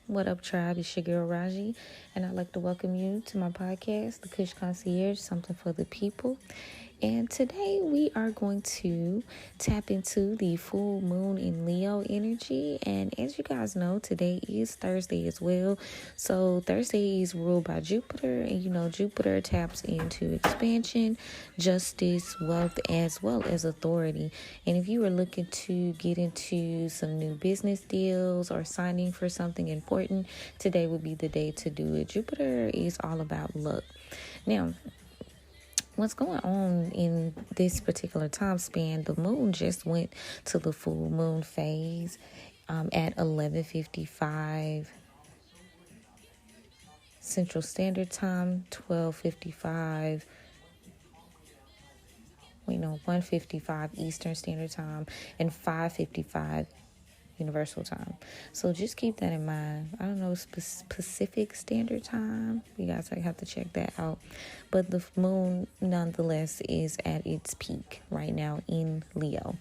What up, tribe? It's your girl Raji, and I'd like to welcome you to my podcast, The Kush Concierge, something for the people. And today we are going to tap into the full moon in Leo energy. And as you guys know, today is Thursday as well. So Thursday is ruled by Jupiter, and Jupiter taps into expansion, justice, wealth, as well as authority. And if you are looking to get into some new business deals or signing for something important, today would be the day to do it. Jupiter is all about luck. Now, what's going on in this particular time span, the moon just went to the full moon phase at 11:55 Central Standard Time, 12:55, 1:55 Eastern Standard Time, and 5:55 Universal Time. So just keep that in mind. I don't know Pacific Standard Time. You guys have to check that out. But the moon, nonetheless, is at its peak right now in Leo.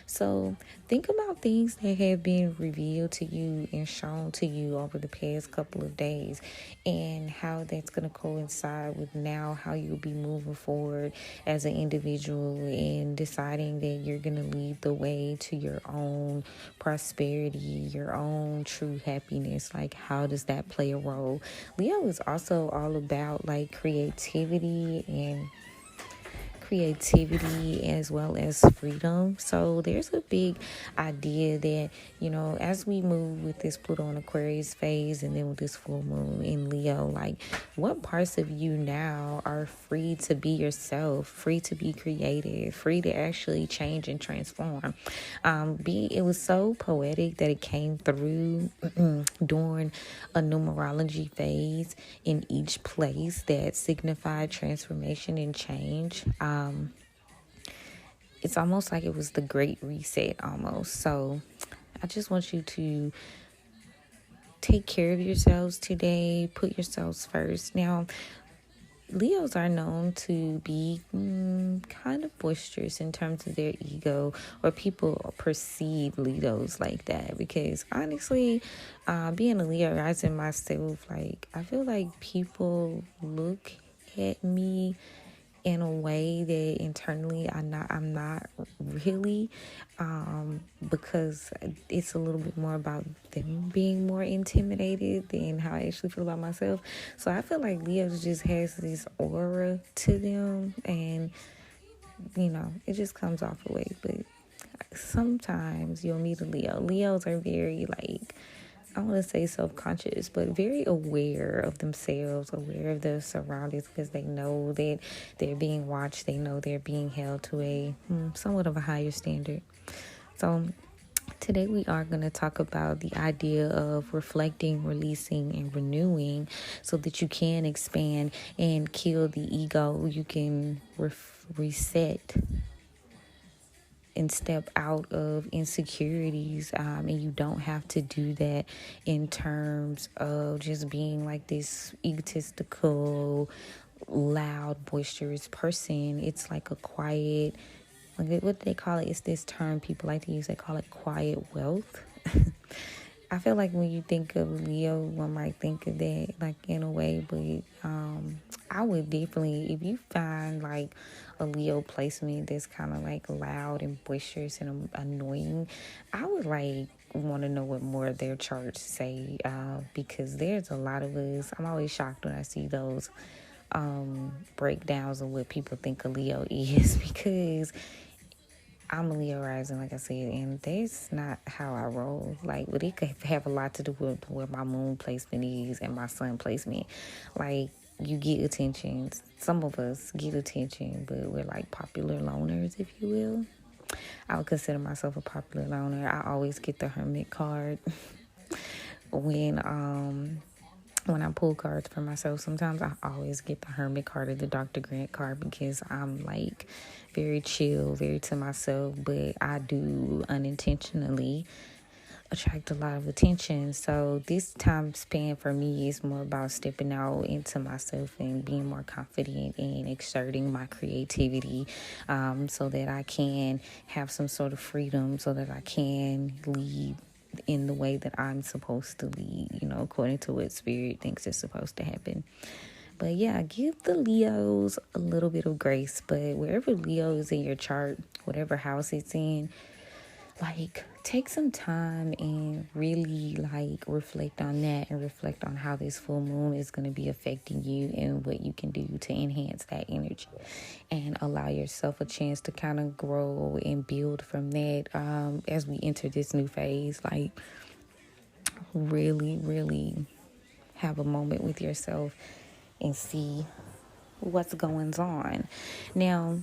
So think about things that have been revealed to you and shown to you over the past couple of days, and how that's going to coincide with now how you'll be moving forward as an individual and deciding that you're going to lead the way to your own prosperity, your own true happiness. Like, how does that play a role? Leo is also all about like creativity as well as freedom. So there's a big idea that, as we move with this Pluto and Aquarius phase, and then with this full moon in Leo, like, what parts of you now are free to be yourself, free to be creative, free to actually change and transform? It was so poetic that it came through during a numerology phase in each place that signified transformation and change. It's almost like it was the Great Reset almost. So I just want you to take care of yourselves today. Put yourselves first. Now, Leos are known to be kind of boisterous in terms of their ego, or people perceive Leos like that, because honestly, being a Leo rising myself, like, I feel like people look at me in a way that internally I'm not really, because it's a little bit more about them being more intimidated than how I actually feel about myself. So I feel like Leo just has this aura to them, and it just comes off a way. But sometimes you'll meet a Leo. Leos are very, like, I want to say self-conscious, but very aware of themselves, aware of their surroundings, because they know that they're being watched. They know they're being held to a somewhat of a higher standard. So today we are going to talk about the idea of reflecting, releasing, and renewing, so that you can expand and kill the ego. You can reset and step out of insecurities, and you don't have to do that in terms of just being like this egotistical, loud, boisterous person. It's like a quiet, like, what do they call it? It's this term people like to use. They call it quiet wealth. I feel like when you think of Leo, one might think of that, like, in a way, but I would definitely, if you find like a Leo placement that's kind of like loud and boisterous and annoying, I would like want to know what more of their charts say, because there's a lot of us. I'm always shocked when I see those breakdowns of what people think a Leo is, because I'm a Leo rising, like I said, and that's not how I roll. Like, but it could have a lot to do with where my moon placement is and my sun placement. Like, you get attention. Some of us get attention, but we're like popular loners, if you will. I would consider myself a popular loner. I always get the Hermit card when I pull cards for myself. Sometimes I always get the Hermit card or the Dr. Grant card, because I'm like very chill, very to myself, but I do unintentionally attract a lot of attention. So this time span for me is more about stepping out into myself and being more confident and exerting my creativity, so that I can have some sort of freedom, so that I can lead in the way that I'm supposed to lead, according to what spirit thinks is supposed to happen. But yeah, give the Leos a little bit of grace. But wherever Leo is in your chart, whatever house it's in, like, take some time and really reflect on that, and reflect on how this full moon is going to be affecting you and what you can do to enhance that energy, and allow yourself a chance to kind of grow and build from that. As we enter this new phase, like, really have a moment with yourself and see what's going on. Now,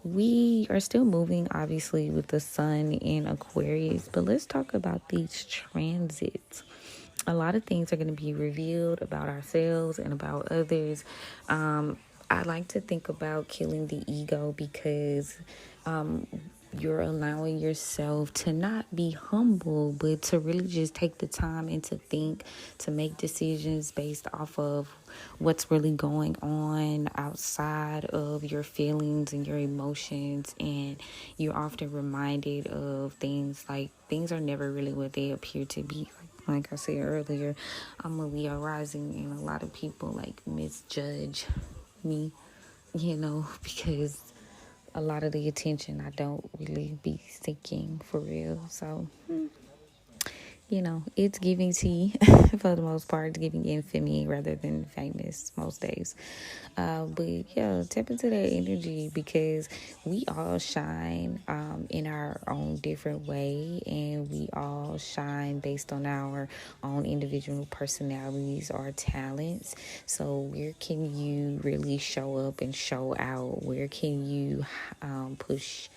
we are still moving, obviously, with the sun in Aquarius, but let's talk about these transits. A lot of things are going to be revealed about ourselves and about others. I like to think about killing the ego, because you're allowing yourself to not be humble, but to really just take the time and to think, to make decisions based off of what's really going on outside of your feelings and your emotions. And you're often reminded of things are never really what they appear to be. Like I said earlier, I'm a Leo rising, and a lot of people misjudge me, because a lot of the attention I don't really be seeking for real. So, it's giving tea for the most part. It's giving infamy rather than famous most days. But yeah, tap into that energy, because we all shine in our own different way, and we all shine based on our own individual personalities or talents. So where can you really show up and show out? Where can you push?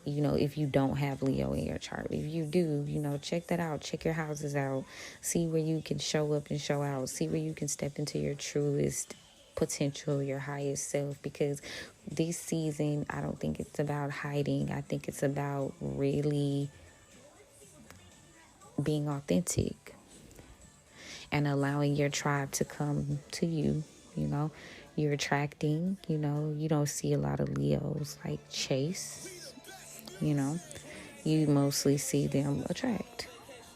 If you don't have Leo in your chart. If you do, check that out. Check your houses out. See where you can show up and show out. See where you can step into your truest potential, your highest self. Because this season, I don't think it's about hiding. I think it's about really being authentic and allowing your tribe to come to you. You're attracting, you don't see a lot of Leos chase. You mostly see them attract.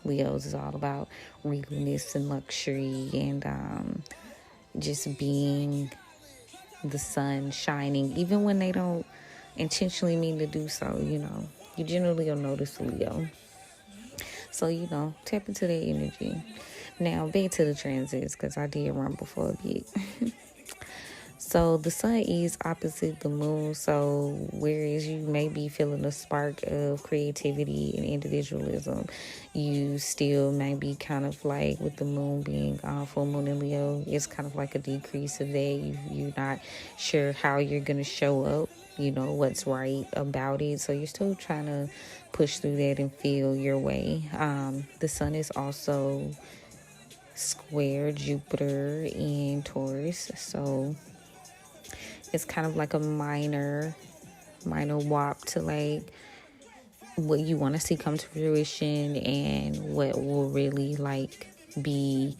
Leos is all about regalness and luxury, and just being the sun shining, even when they don't intentionally mean to do so. You generally will notice a Leo. So, tap into that energy. Now, back to the transits, because I did rumble for a bit. So the sun is opposite the moon. So whereas you may be feeling a spark of creativity and individualism, you still may be kind of with the moon being full moon in Leo, it's kind of like a decrease of that. You're not sure how you're going to show up, what's right about it. So you're still trying to push through that and feel your way. The sun is also square Jupiter in Taurus. So it's kind of like a minor wop to what you want to see come to fruition, and what will really be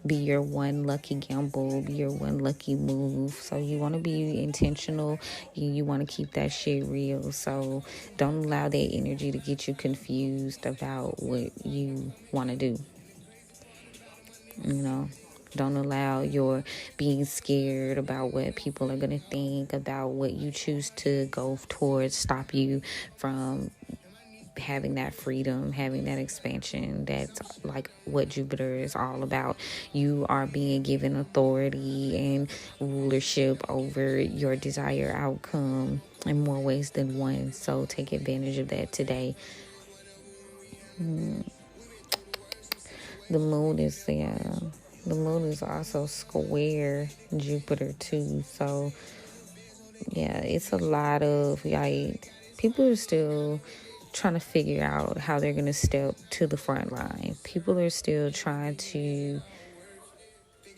your one lucky gamble, be your one lucky move. So you want to be intentional. You want to keep that shit real. So don't allow that energy to get you confused about what you want to do. Don't allow your being scared about what people are going to think, about what you choose to go towards, stop you from having that freedom, having that expansion. That's what Jupiter is all about. You are being given authority and rulership over your desired outcome in more ways than one. So take advantage of that today. The moon is also square Jupiter too. So yeah, it's a lot of people are still trying to figure out how they're going to step to the front line. People are still trying to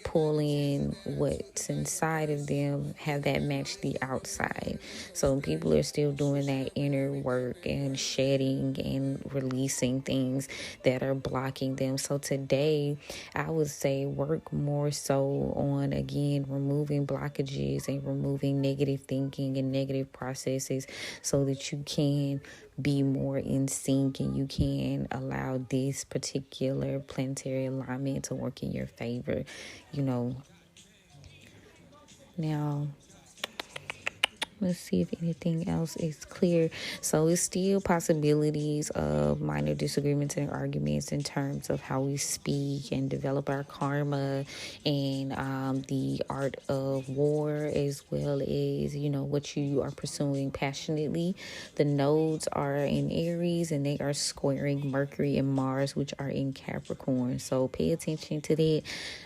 pull in what's inside of them, have that match the outside. So people are still doing that inner work and shedding and releasing things that are blocking them. So today, I would say work more so on, again, removing blockages and removing negative thinking and negative processes, so that you can be more in sync, and you can allow this particular planetary alignment to work in your favor, you know. Now, let's see if anything else is clear. So it's still possibilities of minor disagreements and arguments in terms of how we speak and develop our karma, and the art of war, as well as, you know, what you are pursuing passionately. The nodes are in Aries, and they are squaring Mercury and Mars, which are in Capricorn. So pay attention to that.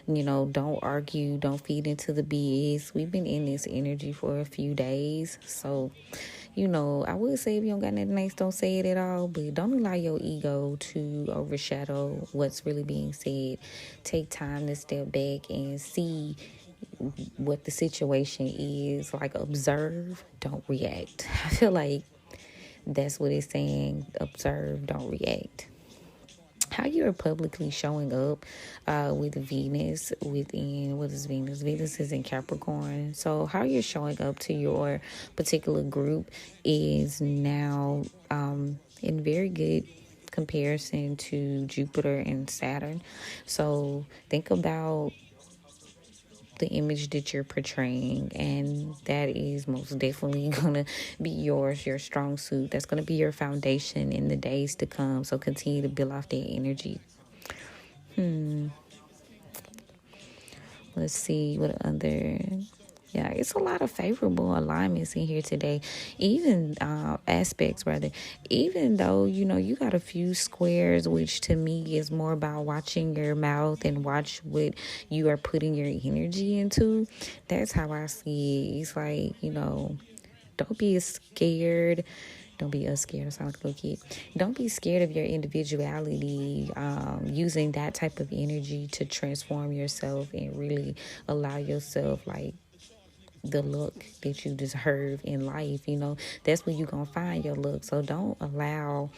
You know, don't argue, don't feed into the BS. We've been in this energy for a few days. So, you know, I would say if you don't got nothing nice, don't say it at all. But don't allow your ego to overshadow what's really being said. Take time to step back and see what the situation is. Like, observe, don't react. I feel like that's what it's saying. Observe, don't react. How you're publicly showing up with Venus within, what is Venus? Venus is in Capricorn. So how you're showing up to your particular group is now in very good comparison to Jupiter and Saturn. So think about the image that you're portraying, and that is most definitely gonna be yours, your strong suit. That's gonna be your foundation in the days to come. So continue to build off that energy. Let's see what other. Yeah, it's a lot of favorable alignments in here today. Even aspects, rather. Even though, you know, you got a few squares, which to me is more about watching your mouth and watch what you are putting your energy into. That's how I see it. It's like, you know, don't be scared. Don't be scared. I sound like a little kid. Don't be scared of your individuality. Using that type of energy to transform yourself and really allow yourself, like, the look that you deserve in life. You know, that's where you're gonna find your look. So don't allow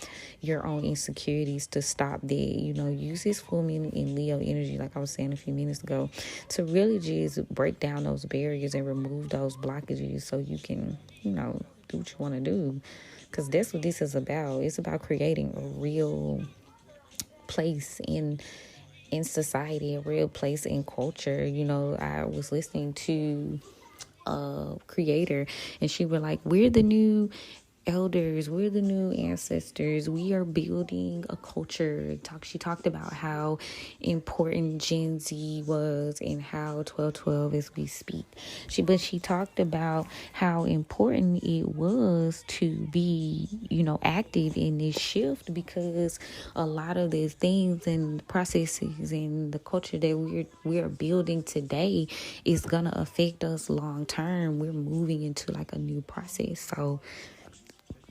your own insecurities to stop that. You know, use this full moon in Leo energy, like I was saying a few minutes ago, to really just break down those barriers and remove those blockages, so you can, you know, do what you want to do. Because that's what this is about. It's about creating a real place in society, a real place in culture. You know, I was listening to creator, and she was like, we're the new elders, we're the new ancestors, we are building a culture. She talked about how important Gen Z was and how 1212 as we speak. She talked about how important it was to be, you know, active in this shift, because a lot of the things and processes and the culture that we're building today is gonna affect us long term. We're moving into like a new process. So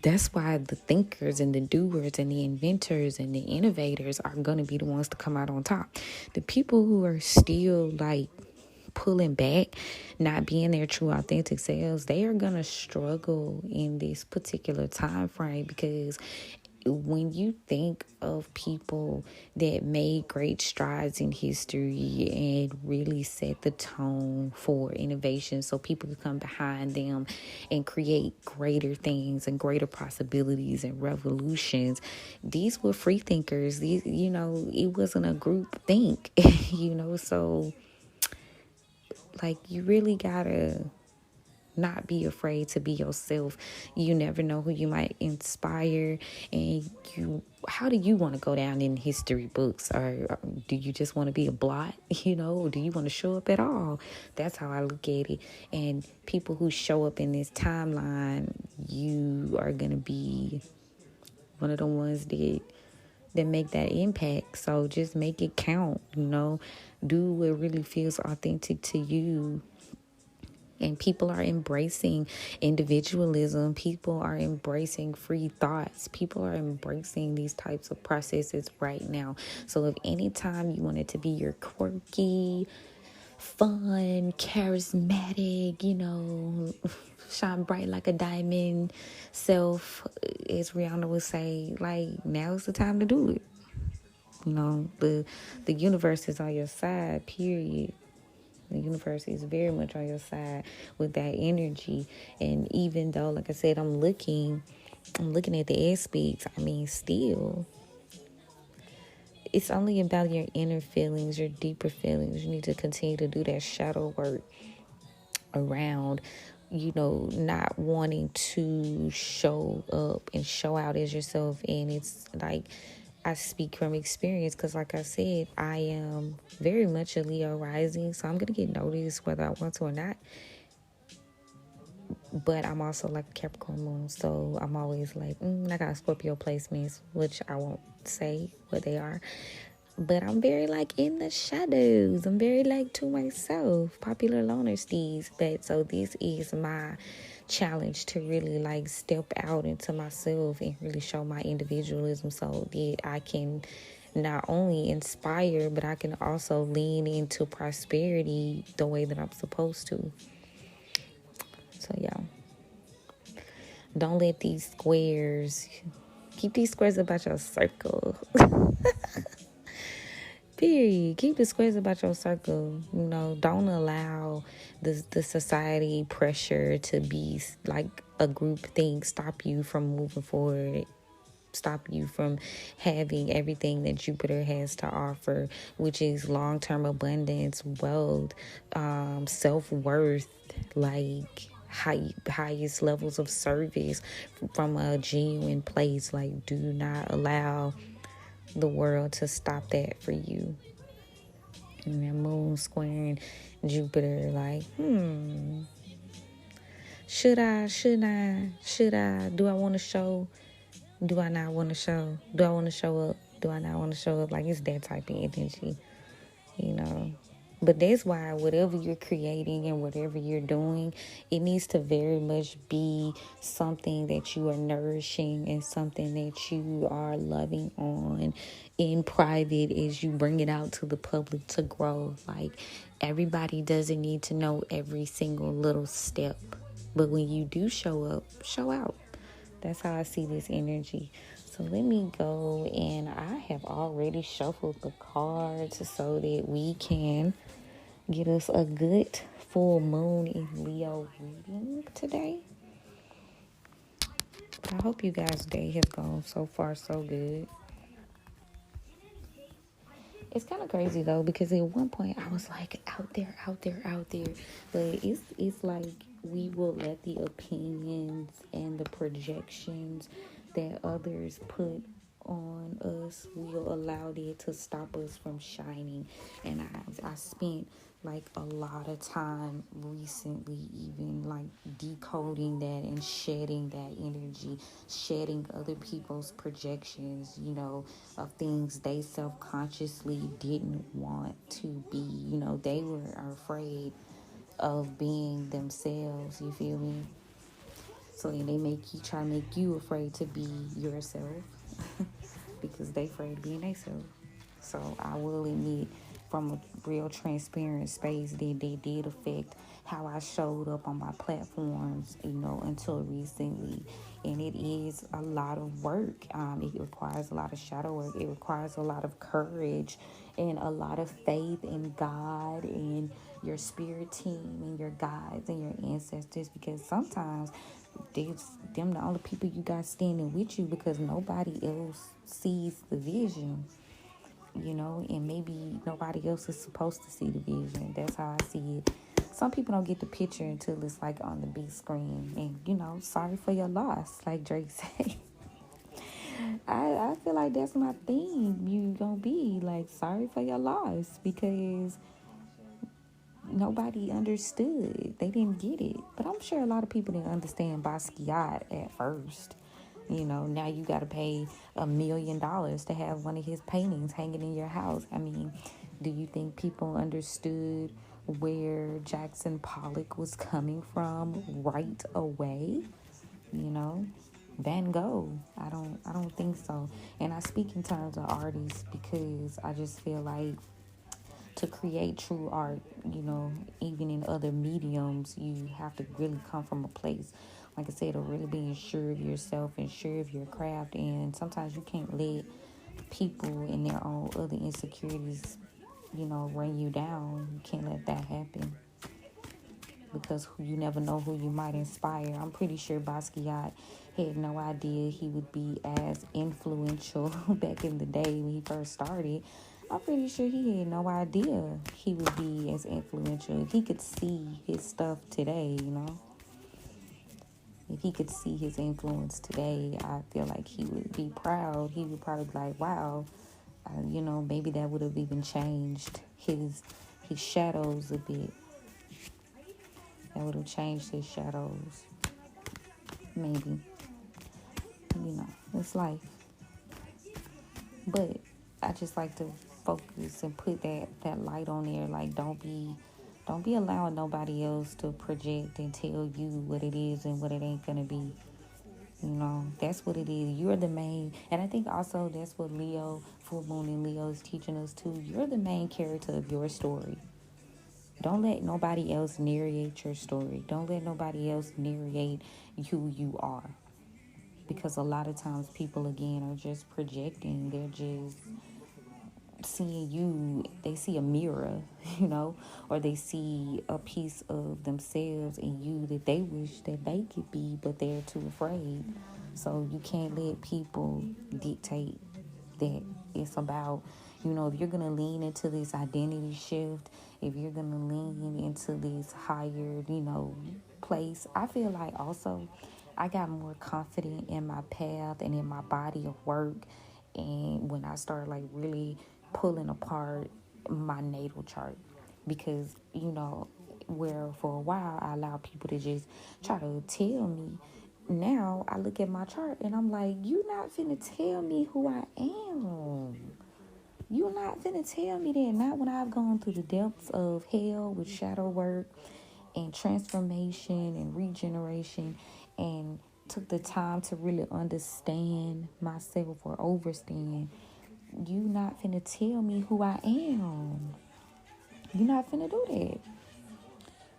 that's why the thinkers and the doers and the inventors and the innovators are going to be the ones to come out on top. The people who are still like pulling back, not being their true authentic selves, they are going to struggle in this particular time frame, because when you think of people that made great strides in history and really set the tone for innovation, so people could come behind them and create greater things and greater possibilities and revolutions, these were free thinkers. These, you know, it wasn't a group think, you know. So like, you really gotta not be afraid to be yourself. You never know who you might inspire, and how do you want to go down in history books? Or do you just want to be a blot? You know, or do you want to show up at all? That's how I look at it. And people who show up in this timeline, you are gonna be one of the ones that make that impact. So just make it count, you know. Do what really feels authentic to you. And people are embracing individualism. People are embracing free thoughts. People are embracing these types of processes right now. So if anytime you want it to be your quirky, fun, charismatic, you know, shine bright like a diamond self, as Rihanna would say, like, now is the time to do it. You know, the universe is on your side, period. The universe is very much on your side with that energy. And even though, like I said, I'm looking I'm looking at the aspects. I mean, still, it's only about your inner feelings, your deeper feelings. You need to continue to do that shadow work around, not wanting to show up and show out as yourself. And it's like, I speak from experience because, like I said, I am very much a Leo rising, so I'm going to get noticed whether I want to or not. But I'm also like a Capricorn moon, so I'm always like, I got Scorpio placements, which I won't say what they are. But I'm very like in the shadows. I'm very like to myself, popular loner steez. But so this is my challenge to really like step out into myself and really show my individualism so that I can not only inspire, but I can also lean into prosperity the way that I'm supposed to. So yeah, don't let these squares, keep these squares about your circle. Period. Keep the squares about your circle. Don't allow the society pressure to be like a group thing stop you from moving forward. Stop you from having everything that Jupiter has to offer, which is long-term abundance, wealth, self-worth, like highest levels of service from a genuine place. Like, do not allow the world to stop that for you. And that moon squaring Jupiter, like, should I, do I want to show? Do I not want to show? Do I want to show up? Do I not want to show up? Like, it's that type of energy, you know. But that's why whatever you're creating and whatever you're doing, it needs to very much be something that you are nourishing and something that you are loving on in private as you bring it out to the public to grow. Like, everybody doesn't need to know every single little step. But when you do show up, show out. That's how I see this energy. So let me go, and I have already shuffled the cards so that we can get us a good full moon in Leo reading today. I hope you guys' day has gone so far so good. It's kind of crazy though, because at one point I was like out there, but it's like we will let the opinions and the projections that others put on us, we'll allow it to stop us from shining. And I spent like a lot of time recently even like decoding that and shedding that energy, shedding other people's projections, of things they self-consciously didn't want to be. They were afraid of being themselves, you feel me? So then they try to make you afraid to be yourself because they afraid of being themselves. So I will admit, from a real transparent space, that they did affect how I showed up on my platforms, until recently. And it is a lot of work. It requires a lot of shadow work. It requires a lot of courage and a lot of faith in God and your spirit team and your guides and your ancestors, because sometimes them the only people you got standing with you, because nobody else sees the vision, and maybe nobody else is supposed to see the vision. That's how I see it. Some people don't get the picture until it's like on the big screen, and sorry for your loss, like Drake said. I feel like that's my theme. You gonna be like, sorry for your loss, because nobody understood. They didn't get it. But I'm sure a lot of people didn't understand Basquiat at first. Now you got to pay $1 million to have one of his paintings hanging in your house. I mean, do you think people understood where Jackson Pollock was coming from right away? Van Gogh. I don't think so. And I speak in terms of artists because I just feel like to create true art, even in other mediums, you have to really come from a place, like I said, of really being sure of yourself and sure of your craft. And sometimes you can't let people and their own other insecurities, run you down. You can't let that happen, because you never know who you might inspire. I'm pretty sure Basquiat had no idea he would be as influential back in the day when he first started. I'm pretty sure he had no idea he would be as influential. If he could see his stuff today, if he could see his influence today, I feel like he would be proud. He would probably be like, wow, maybe that would have even changed his shadows a bit. That would have changed his shadows. Maybe. It's life. But I just like to focus and put that light on there. Like, don't be allowing nobody else to project and tell you what it is and what it ain't gonna be. That's what it is. You're the main, and I think also that's what Leo, full moon in Leo, is teaching us too. You're the main character of your story. Don't let nobody else narrate your story. Don't let nobody else narrate who you are. Because a lot of times people, again, are just projecting. They're just seeing you. They see a mirror, or they see a piece of themselves in you that they wish that they could be, but they're too afraid. So you can't let people dictate that. It's about, if you're going to lean into this identity shift, if you're going to lean into this higher, place, I feel like also I got more confident in my path and in my body of work. And when I started like really pulling apart my natal chart, because, where for a while I allowed people to just try to tell me. Now I look at my chart and I'm like, you not finna tell me who I am. You not finna tell me that. Not when I've gone through the depths of hell with shadow work and transformation and regeneration, and took the time to really understand myself or overstand. You not finna tell me who I am. You not finna do that.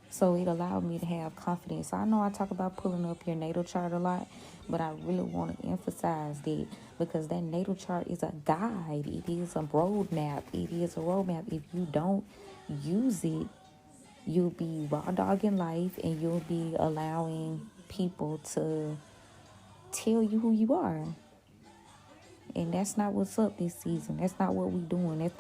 So it allowed me to have confidence. I know I talk about pulling up your natal chart a lot, but I really want to emphasize that, because that natal chart is a guide. It is a roadmap. It is a roadmap. If you don't use it, you'll be raw dogging life, and you'll be allowing people to tell you who you are. And that's not what's up this season. That's not what we're doing. That's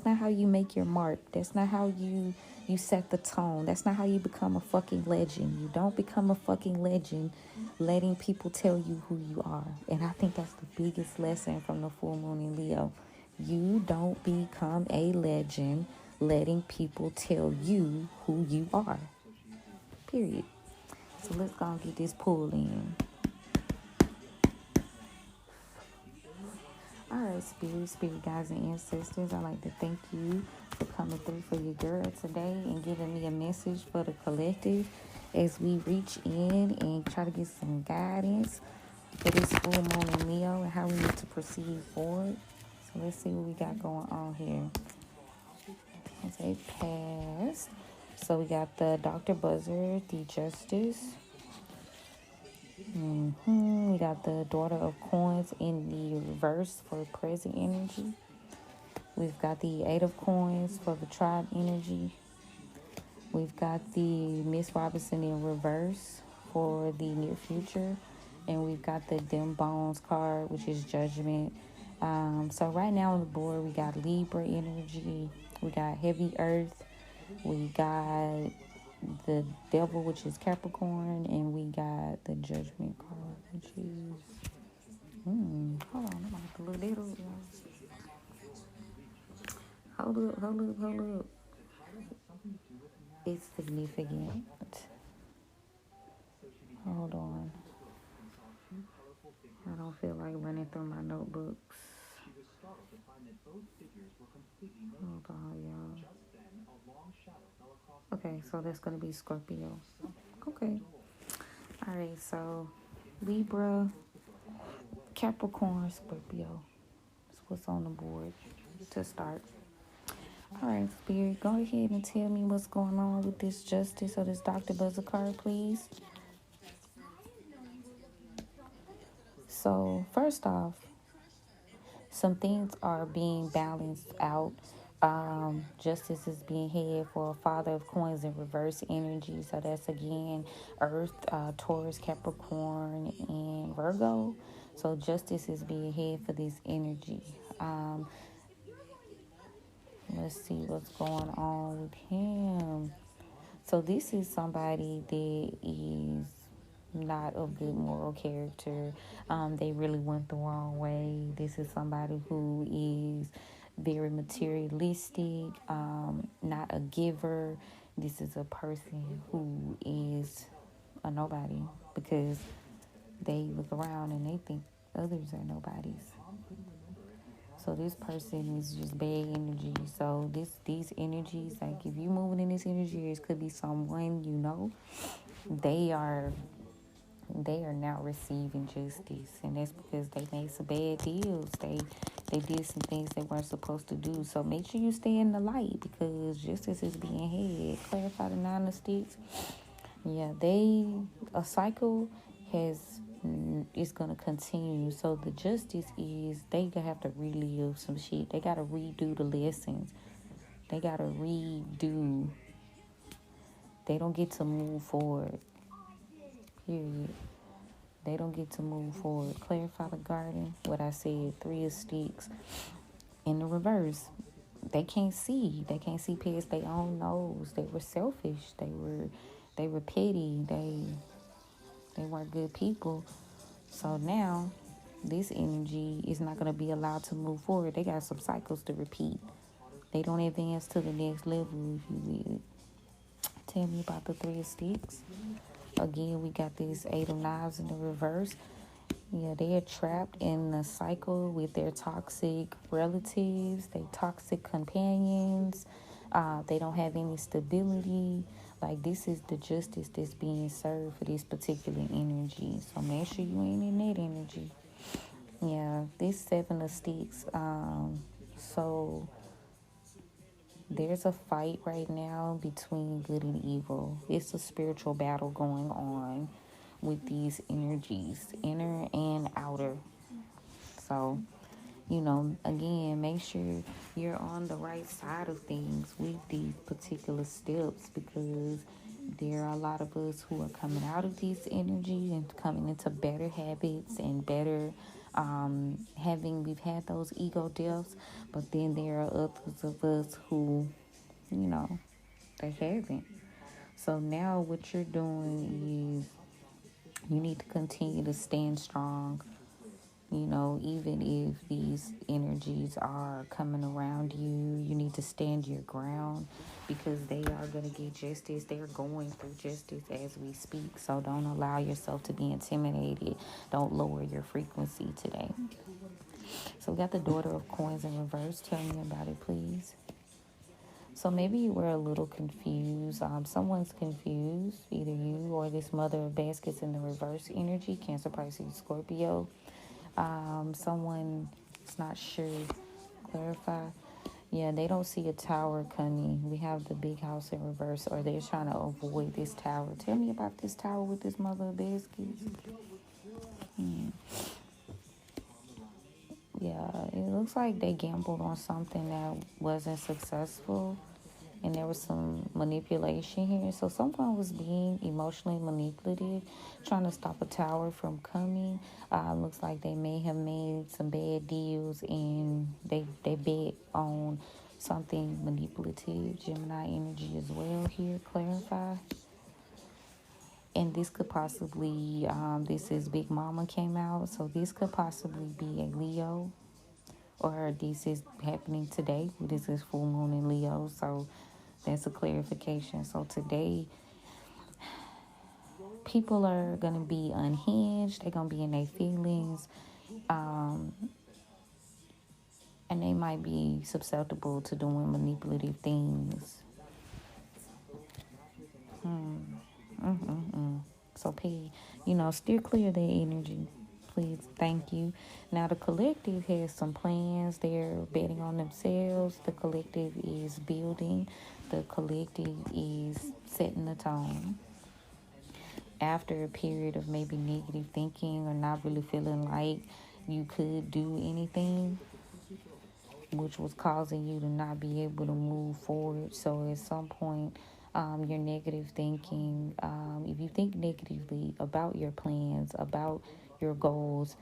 not how you make your mark. That's not how you set the tone. That's not how you become a fucking legend. You don't become a fucking legend letting people tell you who you are. And I think that's the biggest lesson from the full moon in Leo. You don't become a legend letting people tell you who you are. Period. So let's go and get this pull in. Alright, spirit guides and ancestors, I'd like to thank you for coming through for your girl today and giving me a message for the collective as we reach in and try to get some guidance for this full moon in Leo and how we need to proceed forward. So let's see what we got going on here. As a past. So we got the Dr. Buzzer, the Justice. We got the Daughter of Coins in the reverse for present energy. We've got the Eight of Coins for the tribe energy. We've got the Miss Robinson in reverse for the near future. And we've got the Them Bones card, which is Judgment. So right now on the board, we got Libra energy. We got Heavy Earth. We got the Devil, which is Capricorn, and we got the Judgment card, which is hold on, I'm like a little hold up. It's significant. Hold on. I don't feel like running through my notebooks. Hold on, y'all. Okay, so that's gonna be Scorpio. Okay. Alright, so Libra, Capricorn, Scorpio. That's what's on the board to start. Alright, Spirit, go ahead and tell me what's going on with this Justice or this Dr. Buzzer card, please. So, first off, some things are being balanced out Justice is being had for a Father of Coins in reverse energy. So that's again Earth, Taurus, Capricorn, and Virgo. So justice is being had for this energy. Um, let's see what's going on with him. So this is somebody that is not of good moral character. They really went the wrong way. This is somebody who is very materialistic, not a giver. This is a person who is a nobody because they look around and they think others are nobodies. So this person is just bad energy. So these energies, like if you moving in this energy, it could be someone you know. They are now receiving justice, and that's because they made some bad deals. They did some things they weren't supposed to do. So make sure you stay in the light because justice is being had. Clarify the 9 of Sticks. Yeah, a cycle is gonna continue. So the justice is they gonna have to relive some shit. They gotta redo the lessons. They gotta redo. They don't get to move forward. Period. They don't get to move forward. Clarify the garden. What I said, 3 of Sticks. In the reverse, they can't see. They can't see past their own nose. They were selfish. They were petty. They weren't good people. So now this energy is not going to be allowed to move forward. They got some cycles to repeat. They don't advance to the next level, if you will. Tell me about the 3 of Sticks. Again, we got this 8 of Knives in the reverse. Yeah, they are trapped in a cycle with their toxic relatives, their toxic companions. They don't have any stability. Like, this is the justice that's being served for this particular energy. So make sure you ain't in that energy. Yeah, this 7 of Sticks. So there's a fight right now between good and evil. It's a spiritual battle going on with these energies, inner and outer. So, again, make sure you're on the right side of things with these particular steps because there are a lot of us who are coming out of these energy and coming into better habits and better we've had those ego deaths, but then there are others of us who, they haven't. So now what you're doing is you need to continue to stand strong. Even if these energies are coming around you, you need to stand your ground because they are going to get justice. They're going through justice as we speak. So don't allow yourself to be intimidated. Don't lower your frequency today. So we got the Daughter of Coins in reverse. Tell me about it, please. So maybe you were a little confused. Someone's confused, either you or this Mother of Baskets in the reverse energy, Cancer, Pisces, Scorpio. Someone is not sure. Clarify. Yeah, they don't see a tower coming. We have the big house in reverse, or they're trying to avoid this tower. Tell me about this tower with this Mother of Baskets. Yeah, it looks like they gambled on something that wasn't successful. And there was some manipulation here. So someone was being emotionally manipulative, trying to stop a tower from coming. Looks like they may have made some bad deals and they bet on something manipulative. Gemini energy as well here, clarify. And this could possibly, this is Big Mama came out. So this could possibly be a Leo, or this is happening today. This is full moon in Leo. So that's a clarification. So today, people are going to be unhinged. They're going to be in their feelings. And they might be susceptible to doing manipulative things. So steer clear of that energy. Please, thank you. Now, the collective has some plans. They're betting on themselves. The collective is building. The collective is setting the tone. After a period of maybe negative thinking or not really feeling like you could do anything, which was causing you to not be able to move forward. So at some point, your negative thinking, if you think negatively about your plans, about your goals,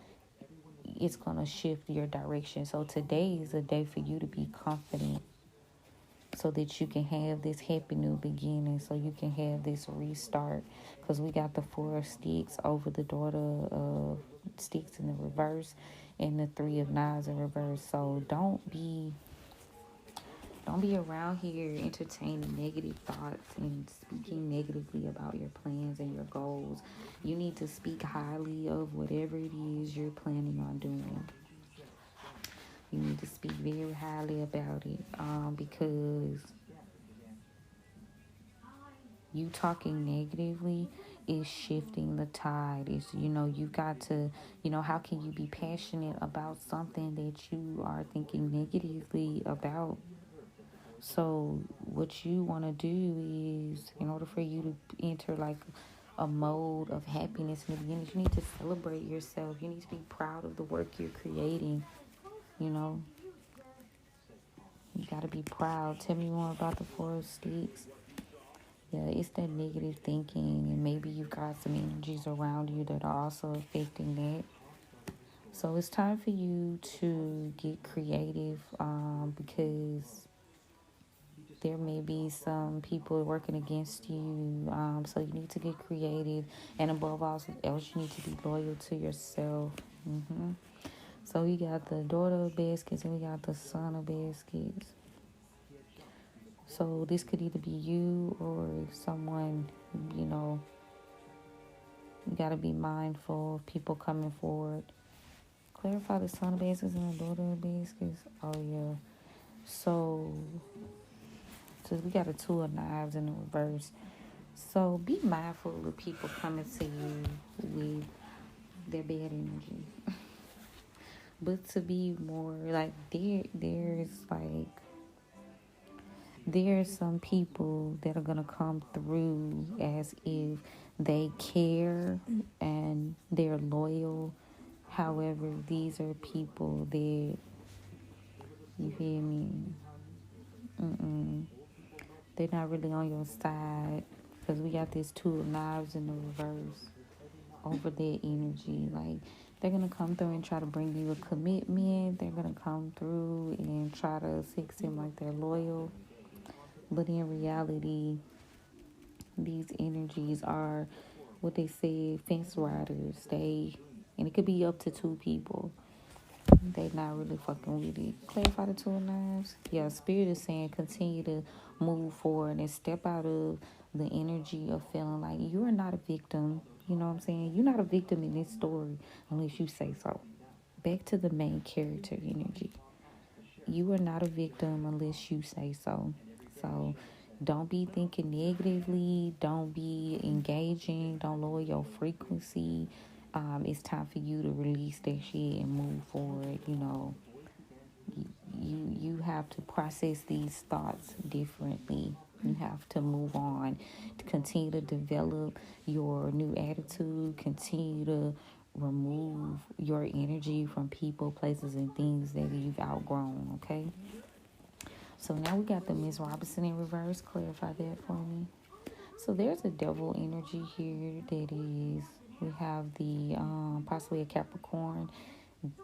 it's going to shift your direction. So today is a day for you to be confident so that you can have this happy new beginning, so you can have this restart. Because we got the Four of Sticks over the Daughter of Sticks in the reverse and the Three of Knives in reverse. So don't be around here entertaining negative thoughts and speaking negatively about your plans and your goals. You need to speak highly of whatever it is you're planning on doing. You need to speak very highly about it, because you talking negatively is shifting the tide. Is, you got to, how can you be passionate about something that you are thinking negatively about? So what you want to do is, in order for you to enter like a mode of happiness in the beginning, you need to celebrate yourself. You need to be proud of the work you're creating. You know, you got to be proud. Tell me more about the Four of Sticks. Yeah, it's that negative thinking, and maybe you've got some energies around you that are also affecting that. So it's time for you to get creative, because there may be some people working against you. So you need to get creative, and above all else, you need to be loyal to yourself. So we got the Daughter of Baskets and we got the Son of Baskets. So this could either be you or someone, you got to be mindful of people coming forward. Clarify the Son of Baskets and the Daughter of Baskets. Oh, yeah. So we got a Two of Knives in the reverse. So be mindful of people coming to you with their bad energy. But to be more like, there's some people that are going to come through as if they care and they're loyal. However, these are people that, you hear me? They're not really on your side, because we got this Two of Knives in the reverse over their energy. Like, they're going to come through and try to bring you a commitment. They're going to come through and try to seem like they're loyal. But in reality, these energies are what they say, fence riders. And it could be up to two people. They not really fucking with it. Clarify the Two of Knives. Yeah, Spirit is saying continue to move forward and step out of the energy of feeling like you are not a victim. You know what I'm saying? You're not a victim in this story unless you say so. Back to the main character energy. You are not a victim unless you say so. So don't be thinking negatively. Don't be engaging. Don't lower your frequency. It's time for you to release that shit and move forward. You have to process these thoughts differently. You have to move on, to continue to develop your new attitude, continue to remove your energy from people, places, and things that you've outgrown, okay? So now we got the Miss Robinson in reverse. Clarify that for me. So there's a devil energy here that is, we have the possibly a Capricorn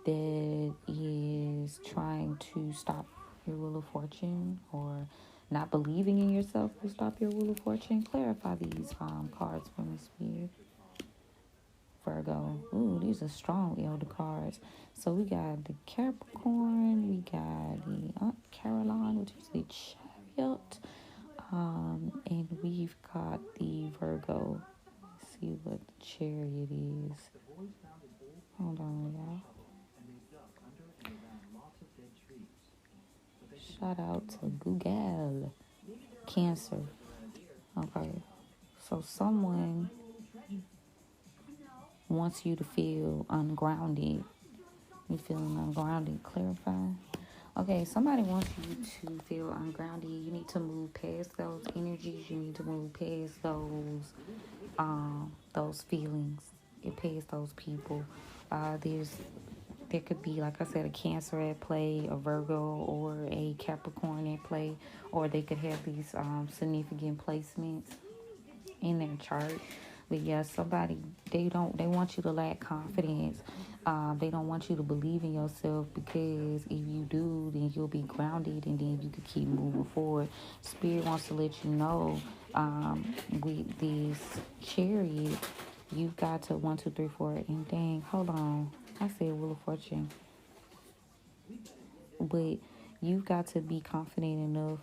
that is trying to stop your wheel of fortune, or not believing in yourself will stop your wheel of fortune. Clarify these cards for me, Spirit. Virgo. Ooh, these are strong elder cards. So we got the Capricorn, we got the Aunt Caroline, which is the Chariot, and we've got the Virgo. Let's see what the Chariot is. Hold on, y'all. Shout out to Google. Cancer. Okay. So someone wants you to feel ungrounded. You feeling ungrounded? Clarify. Okay, somebody wants you to feel ungrounded. You need to move past those energies. You need to move past those feelings. It past those people. There's there could be, like I said, a Cancer at play, a Virgo, or a Capricorn at play, or they could have these significant placements in their chart. But yeah, somebody, they want you to lack confidence. They don't want you to believe in yourself, because if you do, then you'll be grounded and then you can keep moving forward. Spirit wants to let you know, with this Chariot, you've got to 1, 2, 3, 4, and dang, hold on. I said Wheel of Fortune, but you've got to be confident enough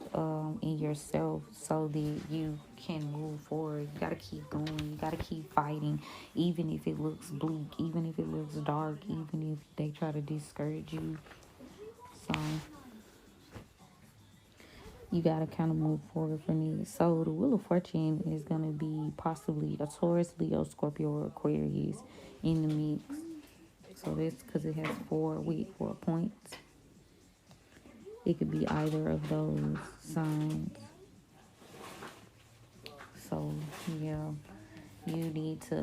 in yourself so that you can move forward. You got to keep going. You got to keep fighting, even if it looks bleak, even if it looks dark, even if they try to discourage you. So you got to kind of move forward from this. So the Wheel of Fortune is going to be possibly a Taurus, Leo, Scorpio, or Aquarius in the mix. So that's because it has 4 points. It could be either of those signs. So, yeah, you need to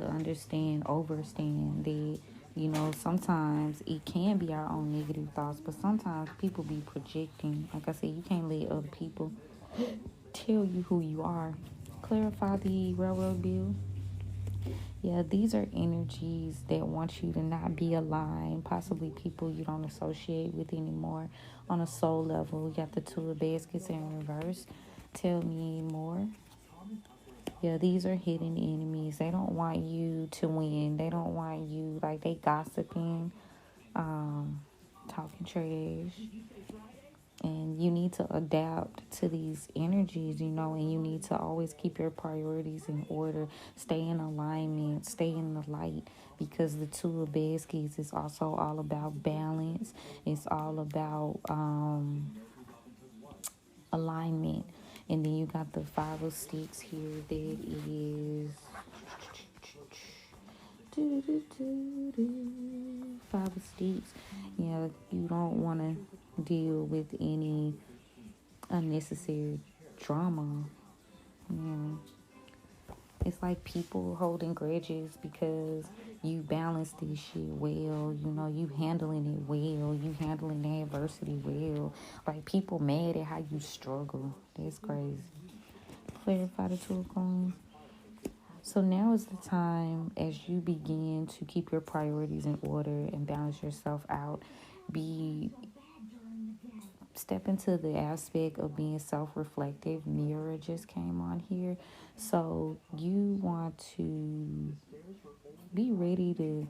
overstand that, sometimes it can be our own negative thoughts, but sometimes people be projecting. Like I said, you can't let other people tell you who you are. Clarify the railroad bill. Yeah, these are energies that want you to not be aligned. Possibly people you don't associate with anymore on a soul level. You got the 2 of baskets in reverse. Tell me more. Yeah, these are hidden enemies. They don't want you to win. They don't want you, like, they gossiping, talking trash. And you need to adapt to these energies, and you need to always keep your priorities in order. Stay in alignment, stay in the light, because the 2 of baskets is also all about balance. It's all about alignment. And then you got the 5 of sticks here. That is 5 of sticks. Yeah, you don't want to deal with any unnecessary drama. Yeah. It's like people holding grudges because you balance this shit well. You handling it well. You handling the adversity well. Like, people mad at how you struggle. That's crazy. Clarify the 2 of coins. So now is the time, as you begin to keep your priorities in order and balance yourself out. Step into the aspect of being self-reflective. Mirror just came on here. So you want to be ready to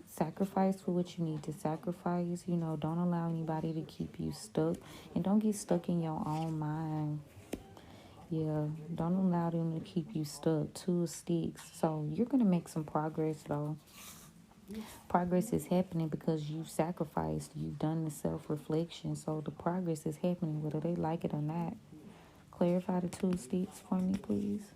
sacrifice for what you need to sacrifice. Don't allow anybody to keep you stuck. And don't get stuck in your own mind. Yeah, don't allow them to keep you stuck. 2 of sticks. So you're going to make some progress, though. Progress is happening because you've sacrificed. You've done the self-reflection. So the progress is happening whether they like it or not. Clarify the 2 of sticks for me, please.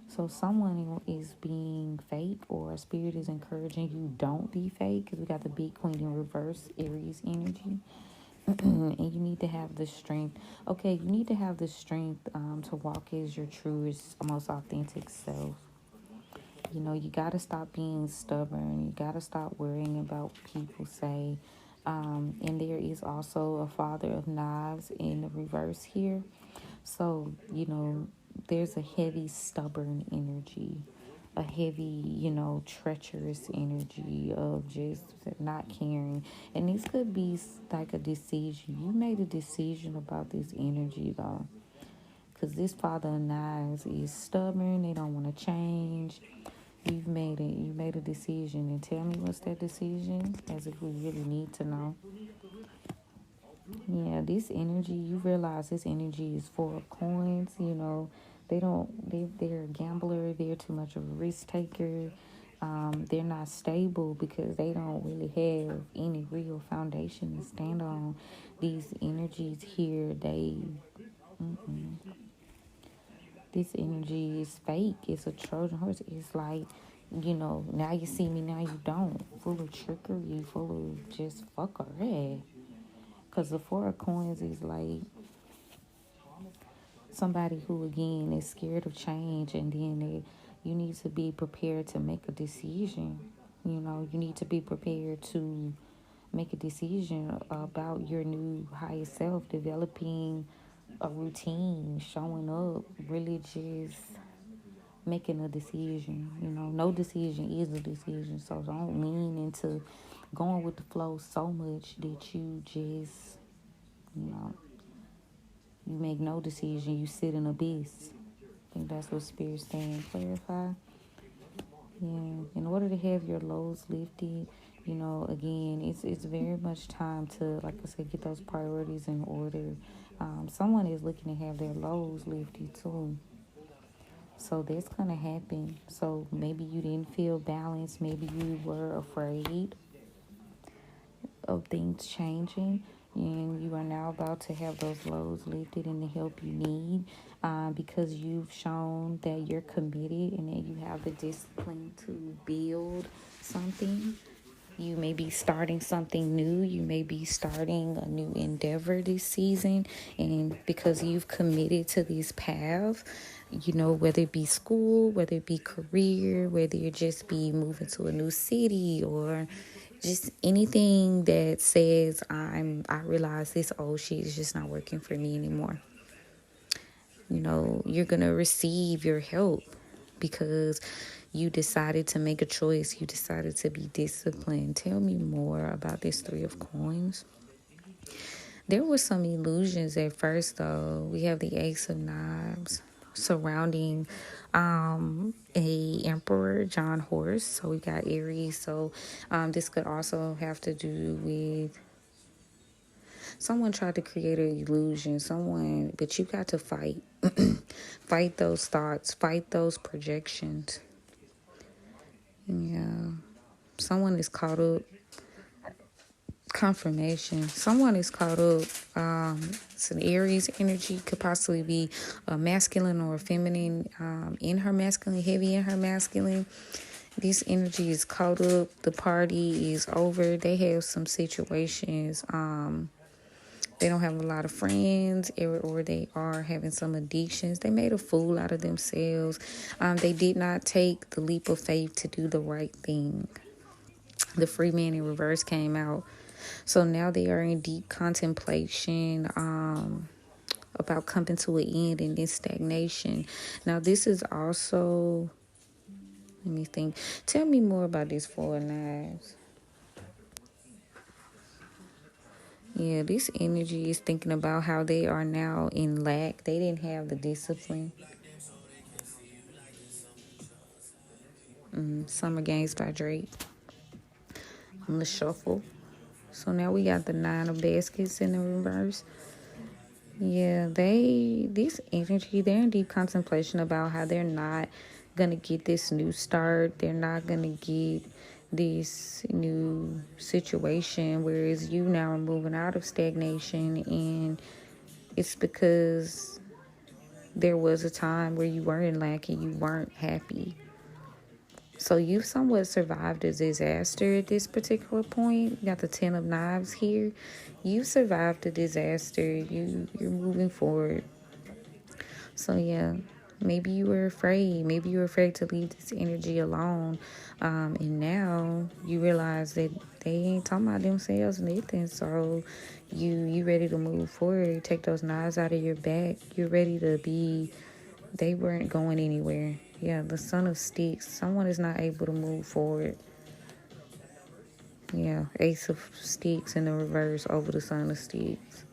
So someone is being fake, or a spirit is encouraging you don't be fake, because we got the big queen in reverse, Aries energy. And you need to have the strength. Okay, you need to have the strength to walk as your truest, most authentic self. You got to stop being stubborn. You got to stop worrying about what people say. And there is also a Father of Knives in the reverse here. So, there's a heavy, stubborn energy. A heavy, treacherous energy of just not caring. And this could be like a decision. You made a decision about this energy, though. Because this Father of Knives is stubborn. They don't want to change. You made a decision. And tell me, what's that decision? As if we really need to know. Yeah, this energy, you realize this energy is 4 of coins. They're a gambler. They're too much of a risk taker. They're not stable because they don't really have any real foundation to stand on. These energies here, this energy is fake. It's a Trojan horse. It's like, now you see me, now you don't. Full of trickery, full of just fuckery. Because the 4 of coins is like somebody who, again, is scared of change, and then you need to be prepared to make a decision. You need to be prepared to make a decision about your new higher self, developing a routine, showing up, really just making a decision. No decision is a decision. So don't lean into going with the flow so much that you just, you know, you make no decision. You sit in abyss. I think that's what Spirit's saying. Clarify. Yeah. In order to have your loads lifted, again, it's very much time to, like I said, get those priorities in order. Someone is looking to have their loads lifted too. So that's gonna happen. So maybe you didn't feel balanced. Maybe you were afraid of things changing, and you are now about to have those loads lifted and the help you need, because you've shown that you're committed and that you have the discipline to build something. You may be starting something new. You may be starting a new endeavor this season. And because you've committed to this path, whether it be school, whether it be career, whether it just be moving to a new city, or just anything that says I realize this old shit is just not working for me anymore. You're going to receive your help because you decided to make a choice. You decided to be disciplined. Tell me more about this Three of Coins. There were some illusions at first, though. We have the Ace of Knives surrounding a Emperor, John Horse. So we got Aries. So this could also have to do with someone tried to create an illusion. But you got to fight. Fight those thoughts. Fight those projections. Yeah. Someone is caught up. Confirmation. Someone is caught up. It's an Aries energy. Could possibly be a masculine or a feminine, in her masculine, heavy in her masculine. This energy is caught up. The party is over. They have some situations. They don't have a lot of friends, or they are having some addictions. They made a fool out of themselves. They did not take the leap of faith to do the right thing. The free man in reverse came out. So now they are in deep contemplation about coming to an end in this stagnation. Now this is also, let me think. Tell me more about this Four of Knives. Yeah, this energy is thinking about how they are now in lack. They didn't have the discipline. Summer Games by Drake. On the shuffle. So now we got the Nine of Baskets in the reverse. Yeah, this energy, they're in deep contemplation about how they're not going to get this new start. They're not going to get this new situation, whereas you now are moving out of stagnation, and it's because there was a time where you weren't lacking, you weren't happy. So you've somewhat survived a disaster at this particular point. You got the Ten of Knives here. You survived a disaster. You're moving forward. So yeah, maybe you were afraid. Maybe you were afraid to leave this energy alone. And now you realize that they ain't talking about themselves nothing. So you ready to move forward. You take those knives out of your back. You're ready to be. They weren't going anywhere. Yeah, the Son of Sticks. Someone is not able to move forward. Yeah, Ace of Sticks in the reverse over the Son of Sticks.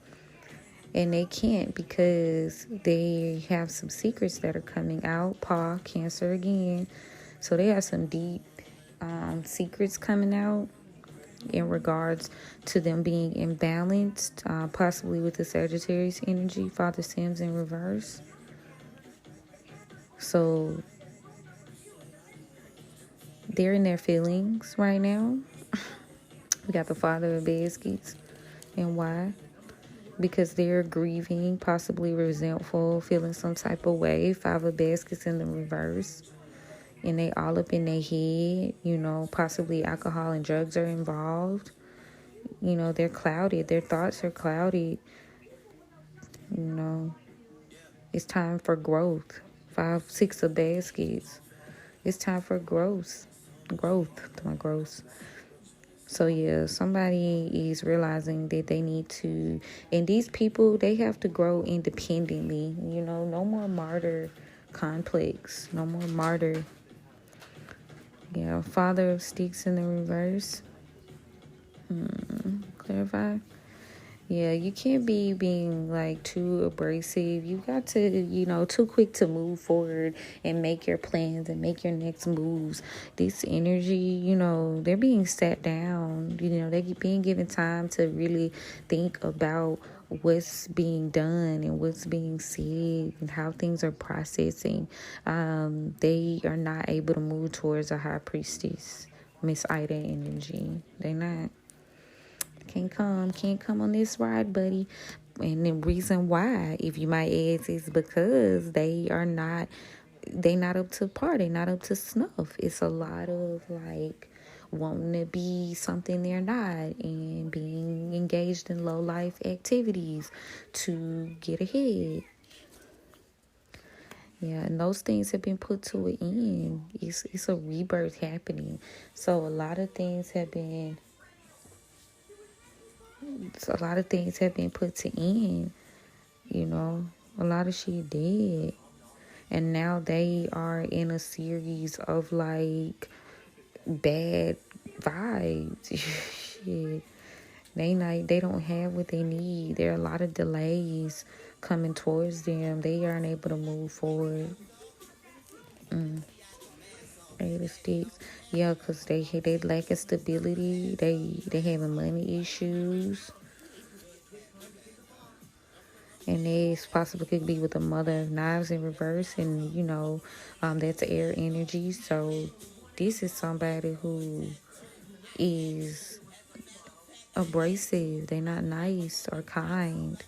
And they can't because they have some secrets that are coming out. Paul, Cancer again. So they have some deep secrets coming out in regards to them being imbalanced, possibly with the Sagittarius energy, Father Sims in reverse. So they're in their feelings right now. We got the Father of Baskets. And why? Because they're grieving, possibly resentful, feeling some type of way. Five of Baskets in the reverse. And they all up in their head. Possibly alcohol and drugs are involved. They're clouded. Their thoughts are clouded. It's time for growth. 5, 6 of Baskets. It's time for growth. My growth. So yeah, somebody is realizing that they need to, and these people, they have to grow independently. No more martyr complex, no more martyr. Yeah, Father of Sticks in the reverse. Clarify. Yeah, you can't be being like too abrasive. You got to, too quick to move forward and make your plans and make your next moves. This energy, they're being sat down. They're being given time to really think about what's being done and what's being said and how things are processing. They are not able to move towards a high priestess, Miss Ida energy. They're not. Can't come on this ride, buddy. And the reason why, if you might ask, is because they not up to par, they not up to snuff. It's a lot of like wanting to be something they're not and being engaged in low life activities to get ahead. Yeah, and those things have been put to an end. It's a rebirth happening. So a lot of things have been put to end. A lot of shit dead, and now they are in a series of like bad vibes. Shit, they don't have what they need. There are a lot of delays coming towards them. They aren't able to move forward. Eight of Sticks. Yeah, because they lack of stability. They having money issues. And they possibly could be with the Mother of Knives in reverse, and that's air energy. So this is somebody who is abrasive. They're not nice or kind.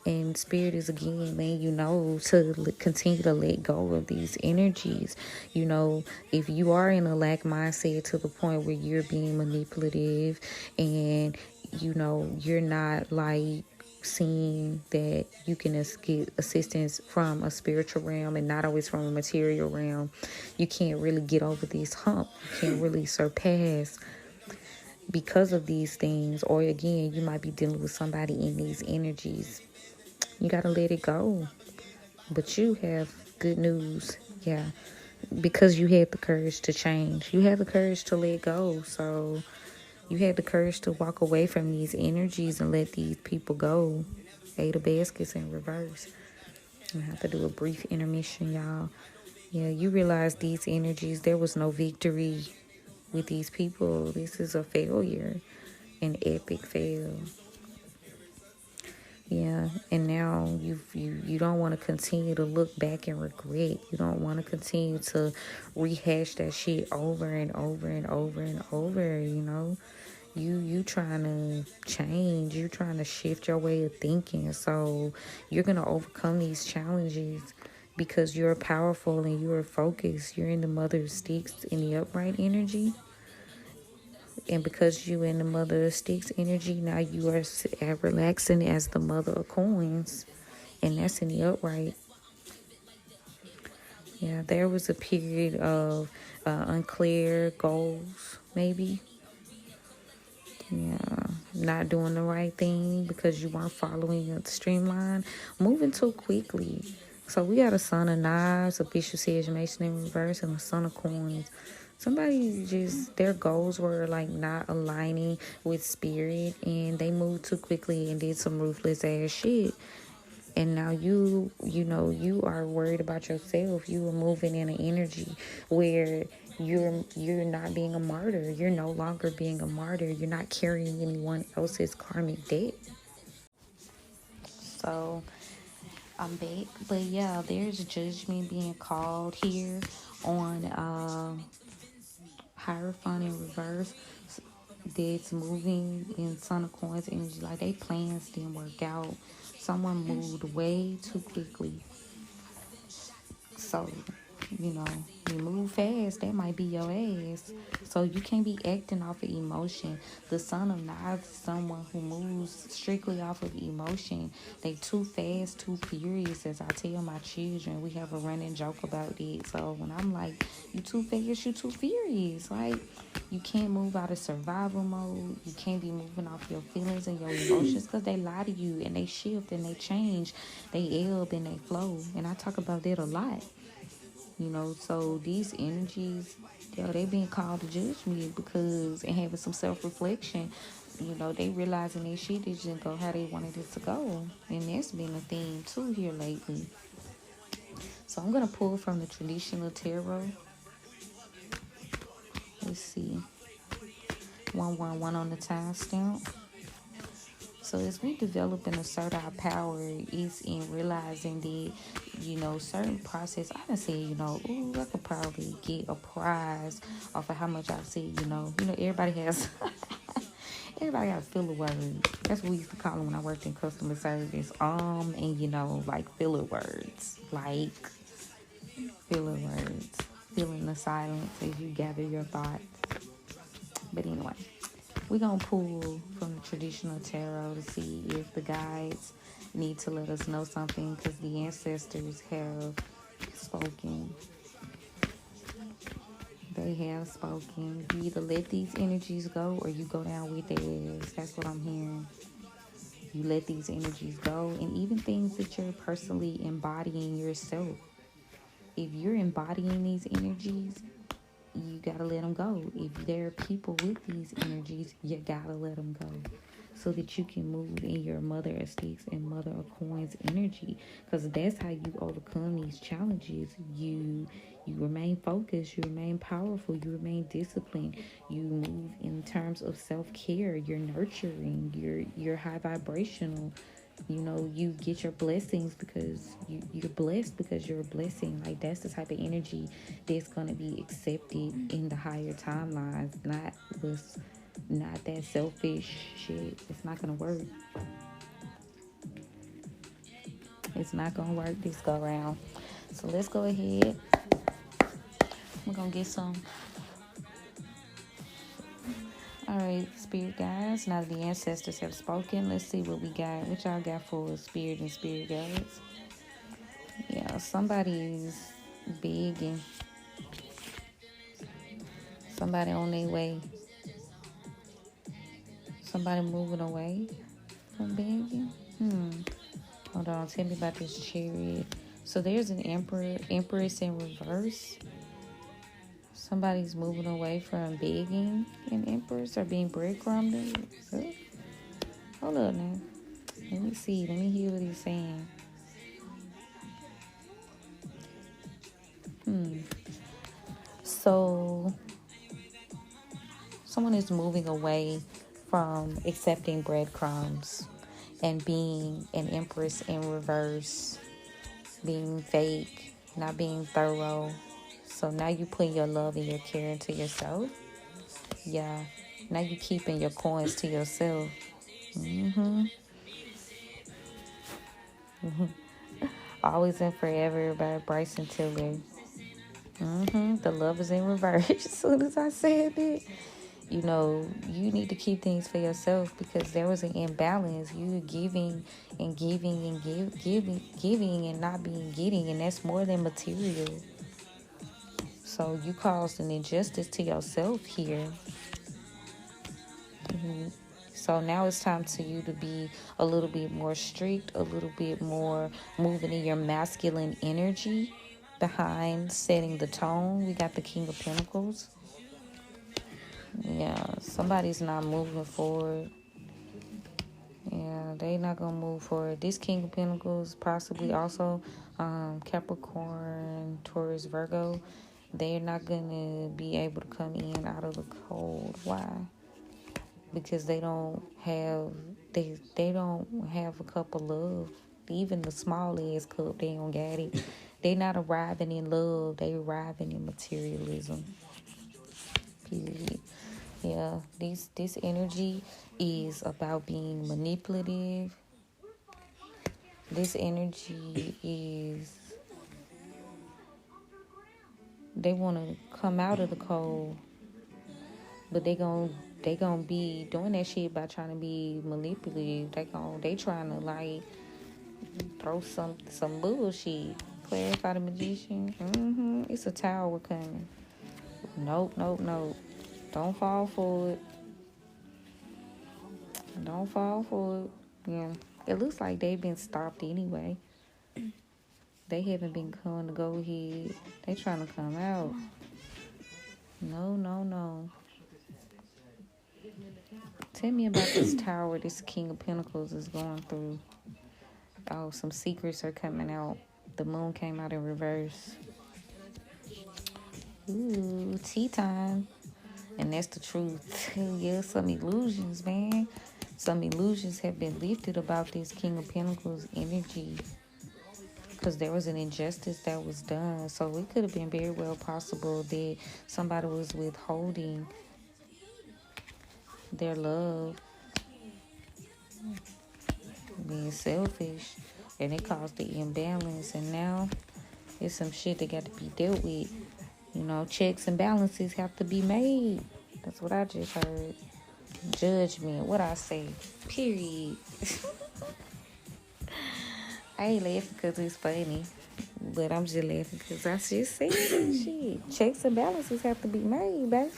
And Spirit is again letting you know to continue to let go of these energies. If you are in a lack mindset to the point where you're being manipulative and, you're not like seeing that you can get assistance from a spiritual realm and not always from a material realm, you can't really get over this hump. You can't really surpass because of these things. Or again, you might be dealing with somebody in these energies. You got to let it go. But you have good news. Yeah. Because you had the courage to change. You had the courage to let go. So you had the courage to walk away from these energies and let these people go. Eight of Baskets in reverse. I'm going to have to do a brief intermission, y'all. Yeah, you realize these energies, there was no victory with these people. This is a failure. An epic fail. Yeah, and now you don't want to continue to look back and regret. You don't want to continue to rehash that shit over and over and over and over. You trying to change. You trying to shift your way of thinking. So you're gonna overcome these challenges because you're powerful and you're focused. You're in the Mother of Sticks in the upright energy. And because you in the Mother of Sticks energy, now you are relaxing as the Mother of Coins. And that's in the upright. Yeah, there was a period of unclear goals, maybe. Yeah, not doing the right thing because you weren't following the streamline. Moving too quickly. So we got a Son of Knives, a Bishop Sage Mason in reverse, and a Son of Coins. Somebody just, their goals were like not aligning with spirit, and they moved too quickly and did some ruthless ass shit. And now you are worried about yourself. You are moving in an energy where you're not being a martyr. You're no longer being a martyr. You're not carrying anyone else's karmic debt. So I'm back. But yeah, there's judgment being called here on Hierophant in reverse. That's moving in Son of Coins energy. Like they plans didn't work out. Someone moved way too quickly. So You know, you move fast, that might be your ass. So you can't be acting off of emotion. The son of knives is someone who moves strictly off of emotion. They too fast, too furious, as I tell my children. We have a running joke about it. So when I'm like, you too fast, you too furious. Like, you can't move out of survival mode. You can't be moving off your feelings and your emotions, because they lie to you and they shift and they change. They ebb and they flow. And I talk about that a lot. You know, so these energies, they being called to judgment because, and having some self-reflection, they realizing their shit didn't go how they wanted it to go. And that's been a theme too here lately. So I'm going to pull from the traditional tarot. Let's see. 111 on the timestamp. So as we develop and assert our power, it's in realizing that, certain process. I done said, I could probably get a prize off of how much I said, everybody has, everybody got filler words. That's what we used to call them when I worked in customer service. And like filler words, like filler words, filling the silence as you gather your thoughts. But anyway. We're going to pull from the traditional tarot to see if the guides need to let us know something, because the ancestors have spoken. They have spoken. You either let these energies go or you go down with theirs. That's what I'm hearing. You let these energies go, and even things that you're personally embodying yourself. If you're embodying these energies, you gotta let them go. If there are people with these energies, you gotta let them go, so that you can move in your mother of sticks and mother of coins energy, because that's how you overcome these challenges. You remain focused, you remain powerful, you remain disciplined, you move in terms of self-care, you're nurturing, you're high vibrational. You get your blessings because you're blessed, because you're a blessing. Like, that's the type of energy that's going to be accepted in the higher timelines, not that selfish shit. It's not going to work. It's not going to work this go around. So let's go ahead. We're going to get some. All right, spirit guides. Now that the ancestors have spoken, let's see what we got. What y'all got for spirit and spirit guides? Yeah, somebody's begging. Somebody on their way. Somebody moving away from begging. Hold on, tell me about this chariot. So there's an empress in reverse. Somebody's moving away from begging an empress or being breadcrumbed. Hold up now. Let me see. Let me hear what he's saying. So someone is moving away from accepting breadcrumbs and being an empress in reverse, being fake, not being thorough. So now you put your love and your care into yourself. Yeah. Now you keeping your coins to yourself. Always and Forever by Bryson Tiller. The love is in reverse. As soon as I said that, you need to keep things for yourself, because there was an imbalance. You giving and giving and giving and not being getting, and that's more than material. So you caused an injustice to yourself here. So now it's time to you to be a little bit more strict, a little bit more moving in your masculine energy behind setting the tone. We got the King of Pentacles. Yeah, somebody's not moving forward. Yeah, they not gonna move forward. This King of Pentacles, possibly also Capricorn, Taurus, Virgo. They're not gonna be able to come in out of the cold. Why? Because they don't have a cup of love. Even the small ass cup, they don't get it. They not arriving in love. They arriving in materialism. Period. Yeah, this energy is about being manipulative. This energy is They want to come out of the cold, but they gonna be doing that shit by trying to be manipulative. They trying to like throw some bullshit. Clarify the magician. It's a tower coming. Nope. Don't fall for it. Don't fall for it. Yeah. It looks like they've been stopped anyway. They haven't been coming to go ahead. They trying to come out. No. Tell me about this tower this King of Pentacles is going through. Oh, some secrets are coming out. The moon came out in reverse. Ooh, tea time. And that's the truth. Yeah, some illusions, man. Some illusions have been lifted about this King of Pentacles energy. Because there was an injustice that was done. So it could have been very well possible that somebody was withholding their love, being selfish, and it caused the imbalance. And now it's some shit that got to be dealt with. You know, checks and balances have to be made. That's what I just heard. Judgment, what I say, period. I ain't laughing because it's funny, but I'm just laughing because I just said that shit. Checks and balances have to be made, baby.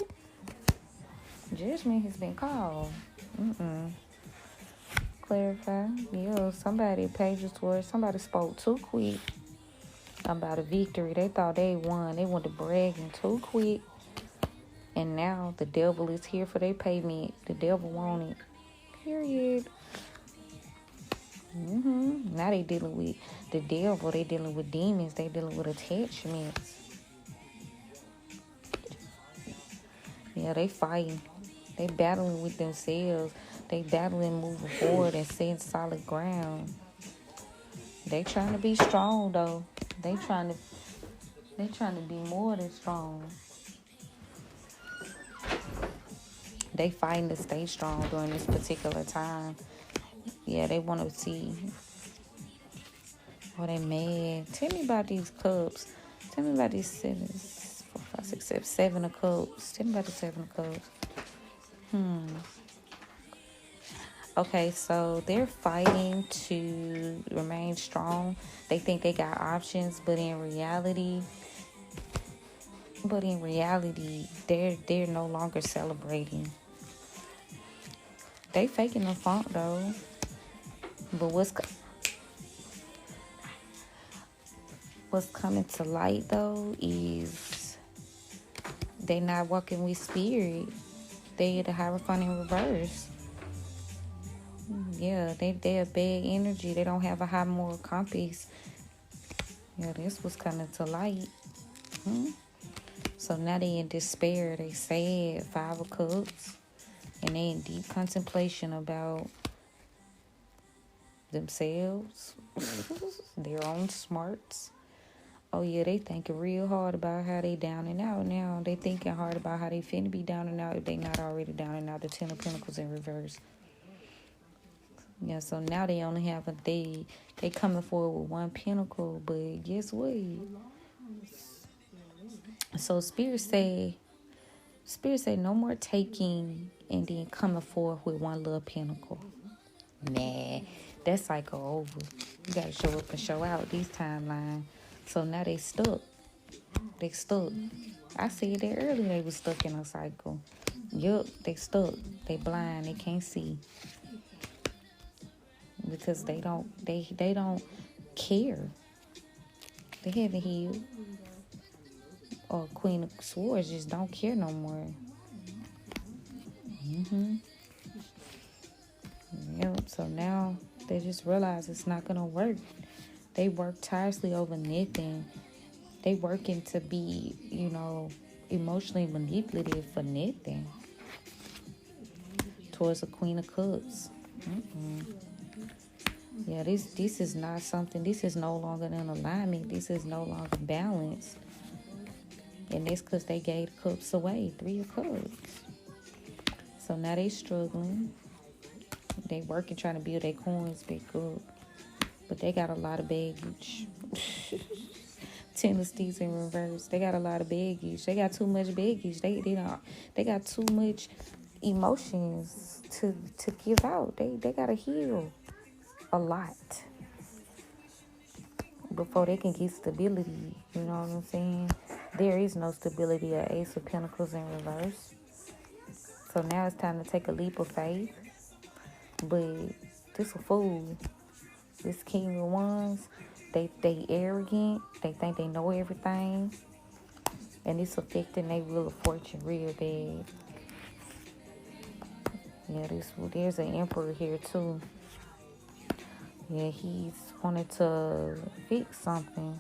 Judgment has been called. Clarify. Yeah, somebody pages towards somebody spoke too quick about a victory. They thought they won. They wanted to bragging too quick. And now the devil is here for their payment. The devil want it. Period. Now they dealing with the devil. They dealing with demons. They dealing with attachments. Yeah, they fighting. They battling with themselves. They battling moving forward and setting solid ground. They trying to be strong though. They trying to be more than strong. They fighting to stay strong during this particular time. Yeah, they want to see. Oh, they mad. Tell me about these cups. Tell me about these 7 of cups. Tell me about the 7 of cups. Okay, so they're fighting to remain strong. They think they got options, but in reality, they're no longer celebrating. They faking the funk though. But what's coming to light though is they not walking with spirit. They the Hierophant in reverse. Yeah, they're bad energy. They don't have a high moral compass. Yeah, this was coming to light. So now they in despair. They sad. 5 of Cups. And they in deep contemplation about themselves. Their own smarts. Oh yeah, they thinking real hard about how they down and out now. They thinking hard about how they finna be down and out if they not already down and out. The 10 of Pentacles in reverse. Yeah, so now they only have they coming forward with 1 pentacle, but guess what? So Spirit say no more taking and then coming forward with 1 little pentacle. Nah, that cycle over. You gotta show up and show out these timelines. So now they stuck. They stuck. I said that earlier. They was stuck in a cycle. Yup, they stuck. They blind. They can't see. Because they don't care. They haven't healed. Or Queen of Swords just don't care no more. Yep, so now they just realize it's not gonna work. They work tirelessly over nothing. They working to be, emotionally manipulative for nothing. Towards the Queen of Cups. Yeah, this is not something. This is no longer in alignment. This is no longer balanced. And that's because they gave the cups away. 3 of Cups. So now they struggling. They working, trying to build their coins back up. But they got a lot of baggage. 10 Ten of Steeds in reverse. They got a lot of baggage. They got too much baggage. They got too much emotions to give out. They gotta heal a lot before they can get stability. You know what I'm saying? There is no stability. At Ace of Pentacles in reverse. So now it's time to take a leap of faith. But this a fool. This King of Wands, they arrogant. They think they know everything. And it's affecting their Wheel of Fortune real bad. Yeah, there's an Emperor here too. Yeah, he's wanted to fix something.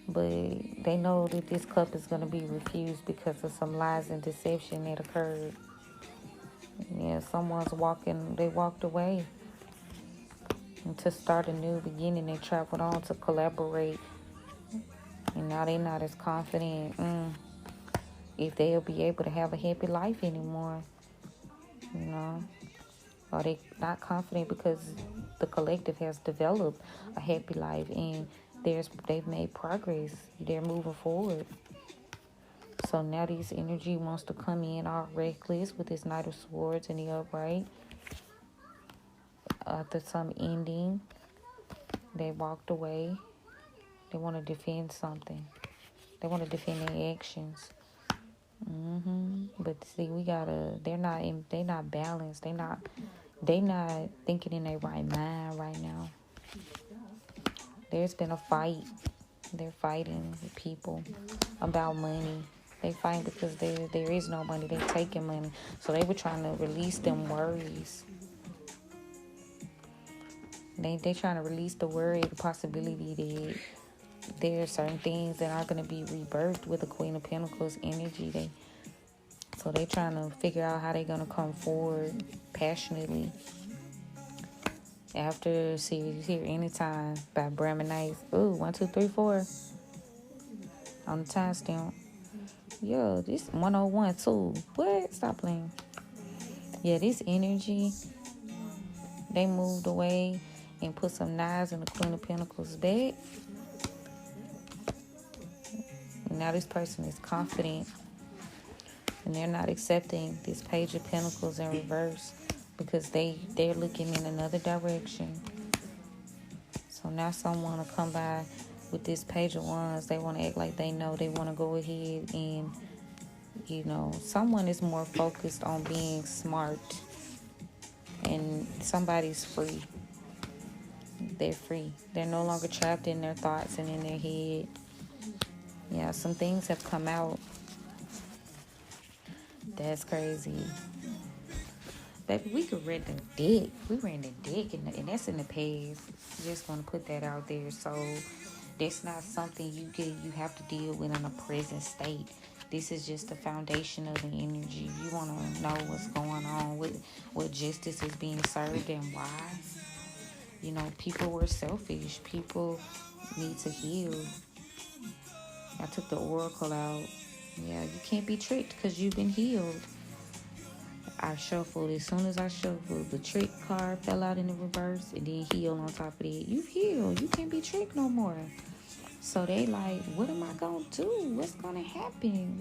But they know that this cup is going to be refused because of some lies and deception that occurred. Yeah, they walked away. And to start a new beginning, they traveled on to collaborate. And now they're not as confident if they'll be able to have a happy life anymore. You know? Or they not confident because the collective has developed a happy life and they've made progress. They're moving forward. So now this energy wants to come in all reckless with this Knight of Swords and the upright. After some ending, they walked away. They want to defend something. They want to defend their actions. But see, they're not balanced. They not thinking in their right mind right now. There's been a fight. They're fighting with people about money. They fight because there is no money. They're taking money. So they were trying to release them worries. They trying to release the worry, the possibility that there are certain things that are going to be rebirthed with the Queen of Pentacles energy. So they trying to figure out how they're going to come forward passionately. After series here anytime by Brahmin Knights. Ooh, 1, 2, 3, 4 on the timestamp. Yo, this 101 too. What? Stop playing. Yeah, this energy, they moved away and put some knives in the Queen of Pentacles back. And now this person is confident. And they're not accepting this Page of Pentacles in reverse because they're looking in another direction. So now someone will come by with this Page of Wands. They want to act like they know. They want to go ahead and, someone is more focused on being smart. And somebody's free. They're free. They're no longer trapped in their thoughts and in their head. Yeah, some things have come out. That's crazy. Baby, we could rent the deck. We ran the deck, and that's in the past. Just want to put that out there. So that's not something you have to deal with in a present state. This is just the foundation of the energy. You want to know what's going on, what justice is being served and why. People were selfish. People need to heal. I took the oracle out. Yeah, you can't be tricked because you've been healed. I shuffled. As soon as I shuffled, the trick card fell out in the reverse and then heal on top of it. You healed. You can't be tricked no more. So they like, what am I going to do? What's going to happen?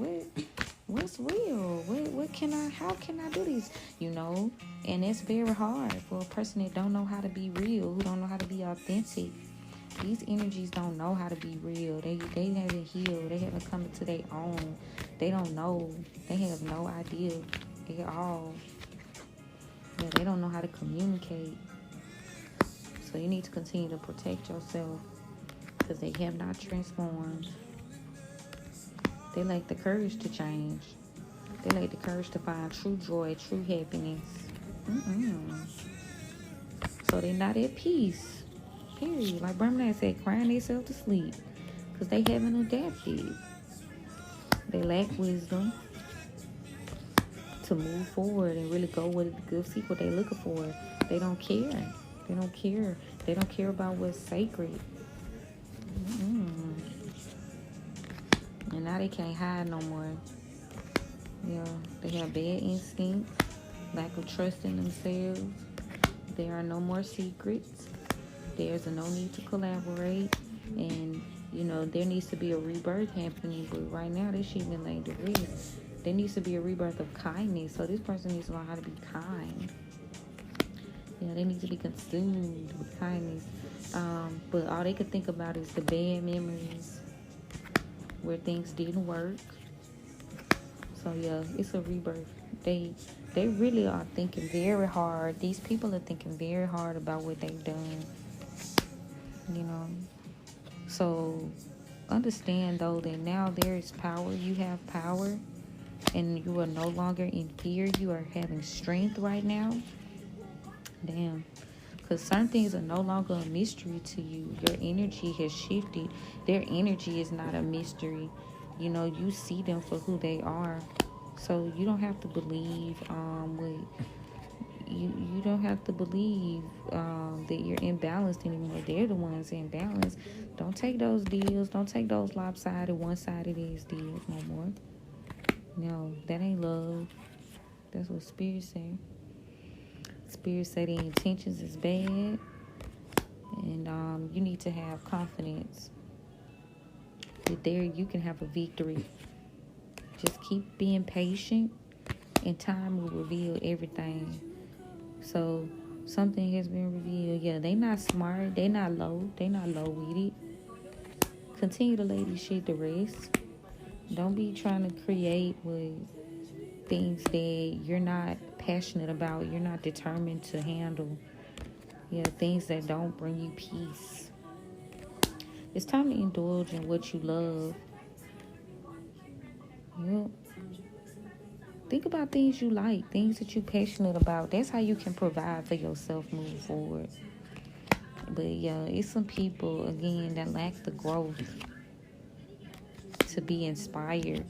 What's real? How can I do this? And it's very hard for a person that don't know how to be real, who don't know how to be authentic. These energies don't know how to be real. They haven't healed. They haven't come into their own. They don't know. They have no idea at all. Yeah, they don't know how to communicate. So you need to continue to protect yourself because they have not transformed. They lack the courage to change. They lack the courage to find true joy, true happiness. So they're not at peace. Period. Like Brahman said, crying themselves to sleep because they haven't adapted. They lack wisdom to move forward and really go with the good, seek what they're looking for. They don't care. They don't care. They don't care about what's sacred. And now they can't hide no more. They have bad instincts, lack of trust in themselves. There are no more secrets. there's no need to collaborate, and there needs to be a rebirth happening. But right now, this shit been laid to rest. There needs to be a rebirth of kindness. So this person needs to learn how to be kind. They need to be consumed with kindness. But all they could think about is the bad memories where things didn't work. So it's a rebirth. They really are thinking very hard. These people are thinking very hard about what they've done. So understand though that now there is power. You have power, and you are no longer in fear. You are having strength right now. Damn. Because certain things are no longer a mystery to you. Your energy has shifted. Their energy is not a mystery. You see them for who they are. So you don't have to believe you don't have to believe that you're imbalanced anymore. They're the ones imbalanced. Don't take those deals. Don't take those lopsided, one-sided ass deals no more. No, that ain't love. That's what Spirit say. Spirit say the intentions is bad, and you need to have confidence that there you can have a victory. Just keep being patient, and time will reveal everything. So something has been revealed. Yeah, they not smart. They not low. They not low with it. Continue to lay this shit to rest. Don't be trying to create with things that you're not passionate about. You're not determined to handle. Things that don't bring you peace. It's time to indulge in what you love. Think about things you like, things that you're passionate about. That's how you can provide for yourself moving forward. But it's some people, again, that lack the growth to be inspired.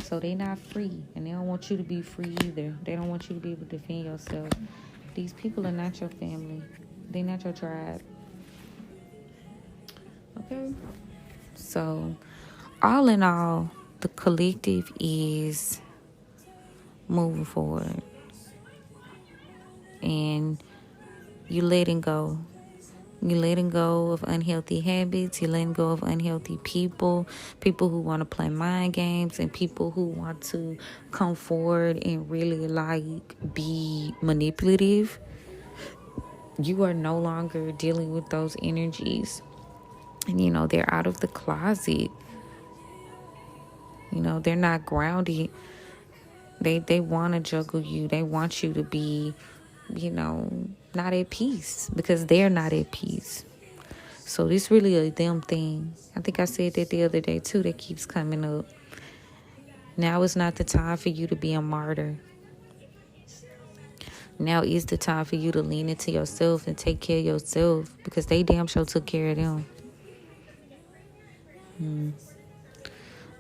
So they not free, and they don't want you to be free either. They don't want you to be able to defend yourself. These people are not your family. They're not your tribe. Okay? So, all in all, the collective is moving forward, and you letting go. You're letting go of unhealthy habits. You're letting go of unhealthy people who want to play mind games, and people who want to come forward and really be manipulative. You are no longer dealing with those energies, and they're out of the closet. They're not grounded. They want to juggle you. They want you to be, not at peace, because they're not at peace. So this really a them thing. I think I said that the other day too. That keeps coming up. Now is not the time for you to be a martyr. Now is the time for you to lean into yourself and take care of yourself, because they damn sure took care of them.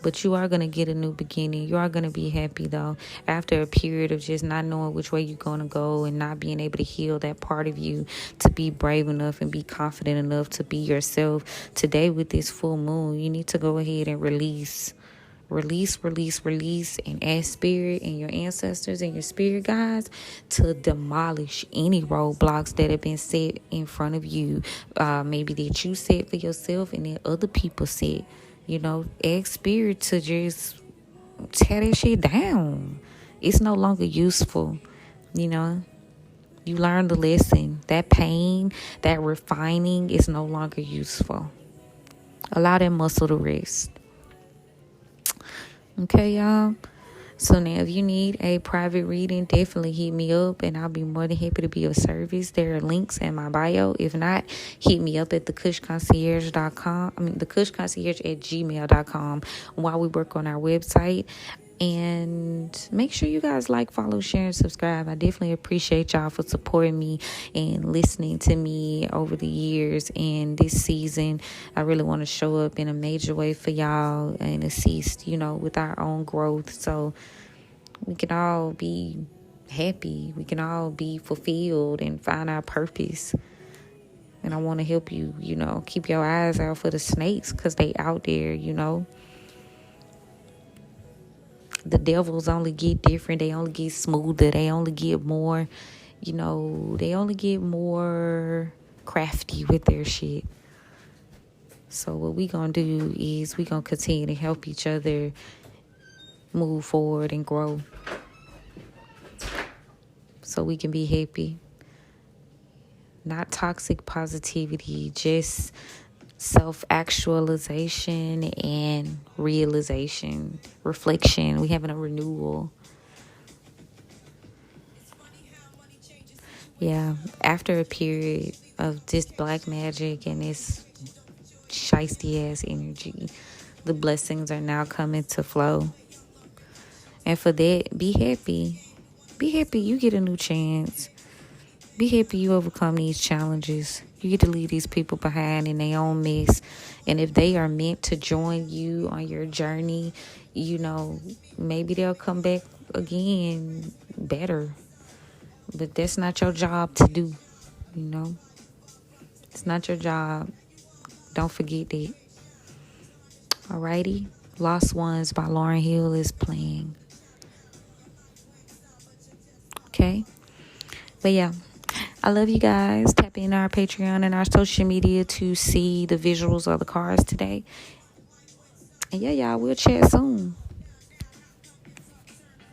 But you are going to get a new beginning. You are going to be happy, though, after a period of just not knowing which way you're going to go, and not being able to heal that part of you to be brave enough and be confident enough to be yourself. Today, with this full moon, you need to go ahead and release, and ask Spirit and your ancestors and your spirit guides to demolish any roadblocks that have been set in front of you. Maybe that you set for yourself, and that other people set. Ask Spirit to just tear that shit down. It's no longer useful. You learn the lesson. That pain, that refining is no longer useful. Allow that muscle to rest. Okay, y'all? So now if you need a private reading, definitely hit me up, and I'll be more than happy to be of service. There are links in my bio. If not, hit me up at thekushconcierge.com. thekushconcierge@gmail.com while we work on our website. And make sure you guys like, follow, share, and subscribe. I definitely appreciate y'all for supporting me and listening to me over the years. And this season, I really want to show up in a major way for y'all and assist, with our own growth. So we can all be happy. We can all be fulfilled and find our purpose. And I want to help you, keep your eyes out for the snakes, because they out there, The devils only get different. They only get smoother. They only get more, you know, they only get more crafty with their shit. So what we gonna do is we gonna continue to help each other move forward and grow so we can be happy. Not toxic positivity, just self-actualization and realization, reflection. We having a renewal. Yeah, after a period of this black magic and this shiesty ass energy, the blessings are now coming to flow. And for that, be happy. Be happy you get a new chance. Be happy you overcome these challenges. You get to leave these people behind in their own mess. And if they are meant to join you on your journey, you know, maybe they'll come back again better. But that's not your job to do, you know. It's not your job. Don't forget that. Alrighty. Lost Ones by Lauryn Hill is playing. Okay? But yeah. I love you guys. Tap in our Patreon and our social media to see the visuals of the cards today. And yeah, y'all, we'll chat soon.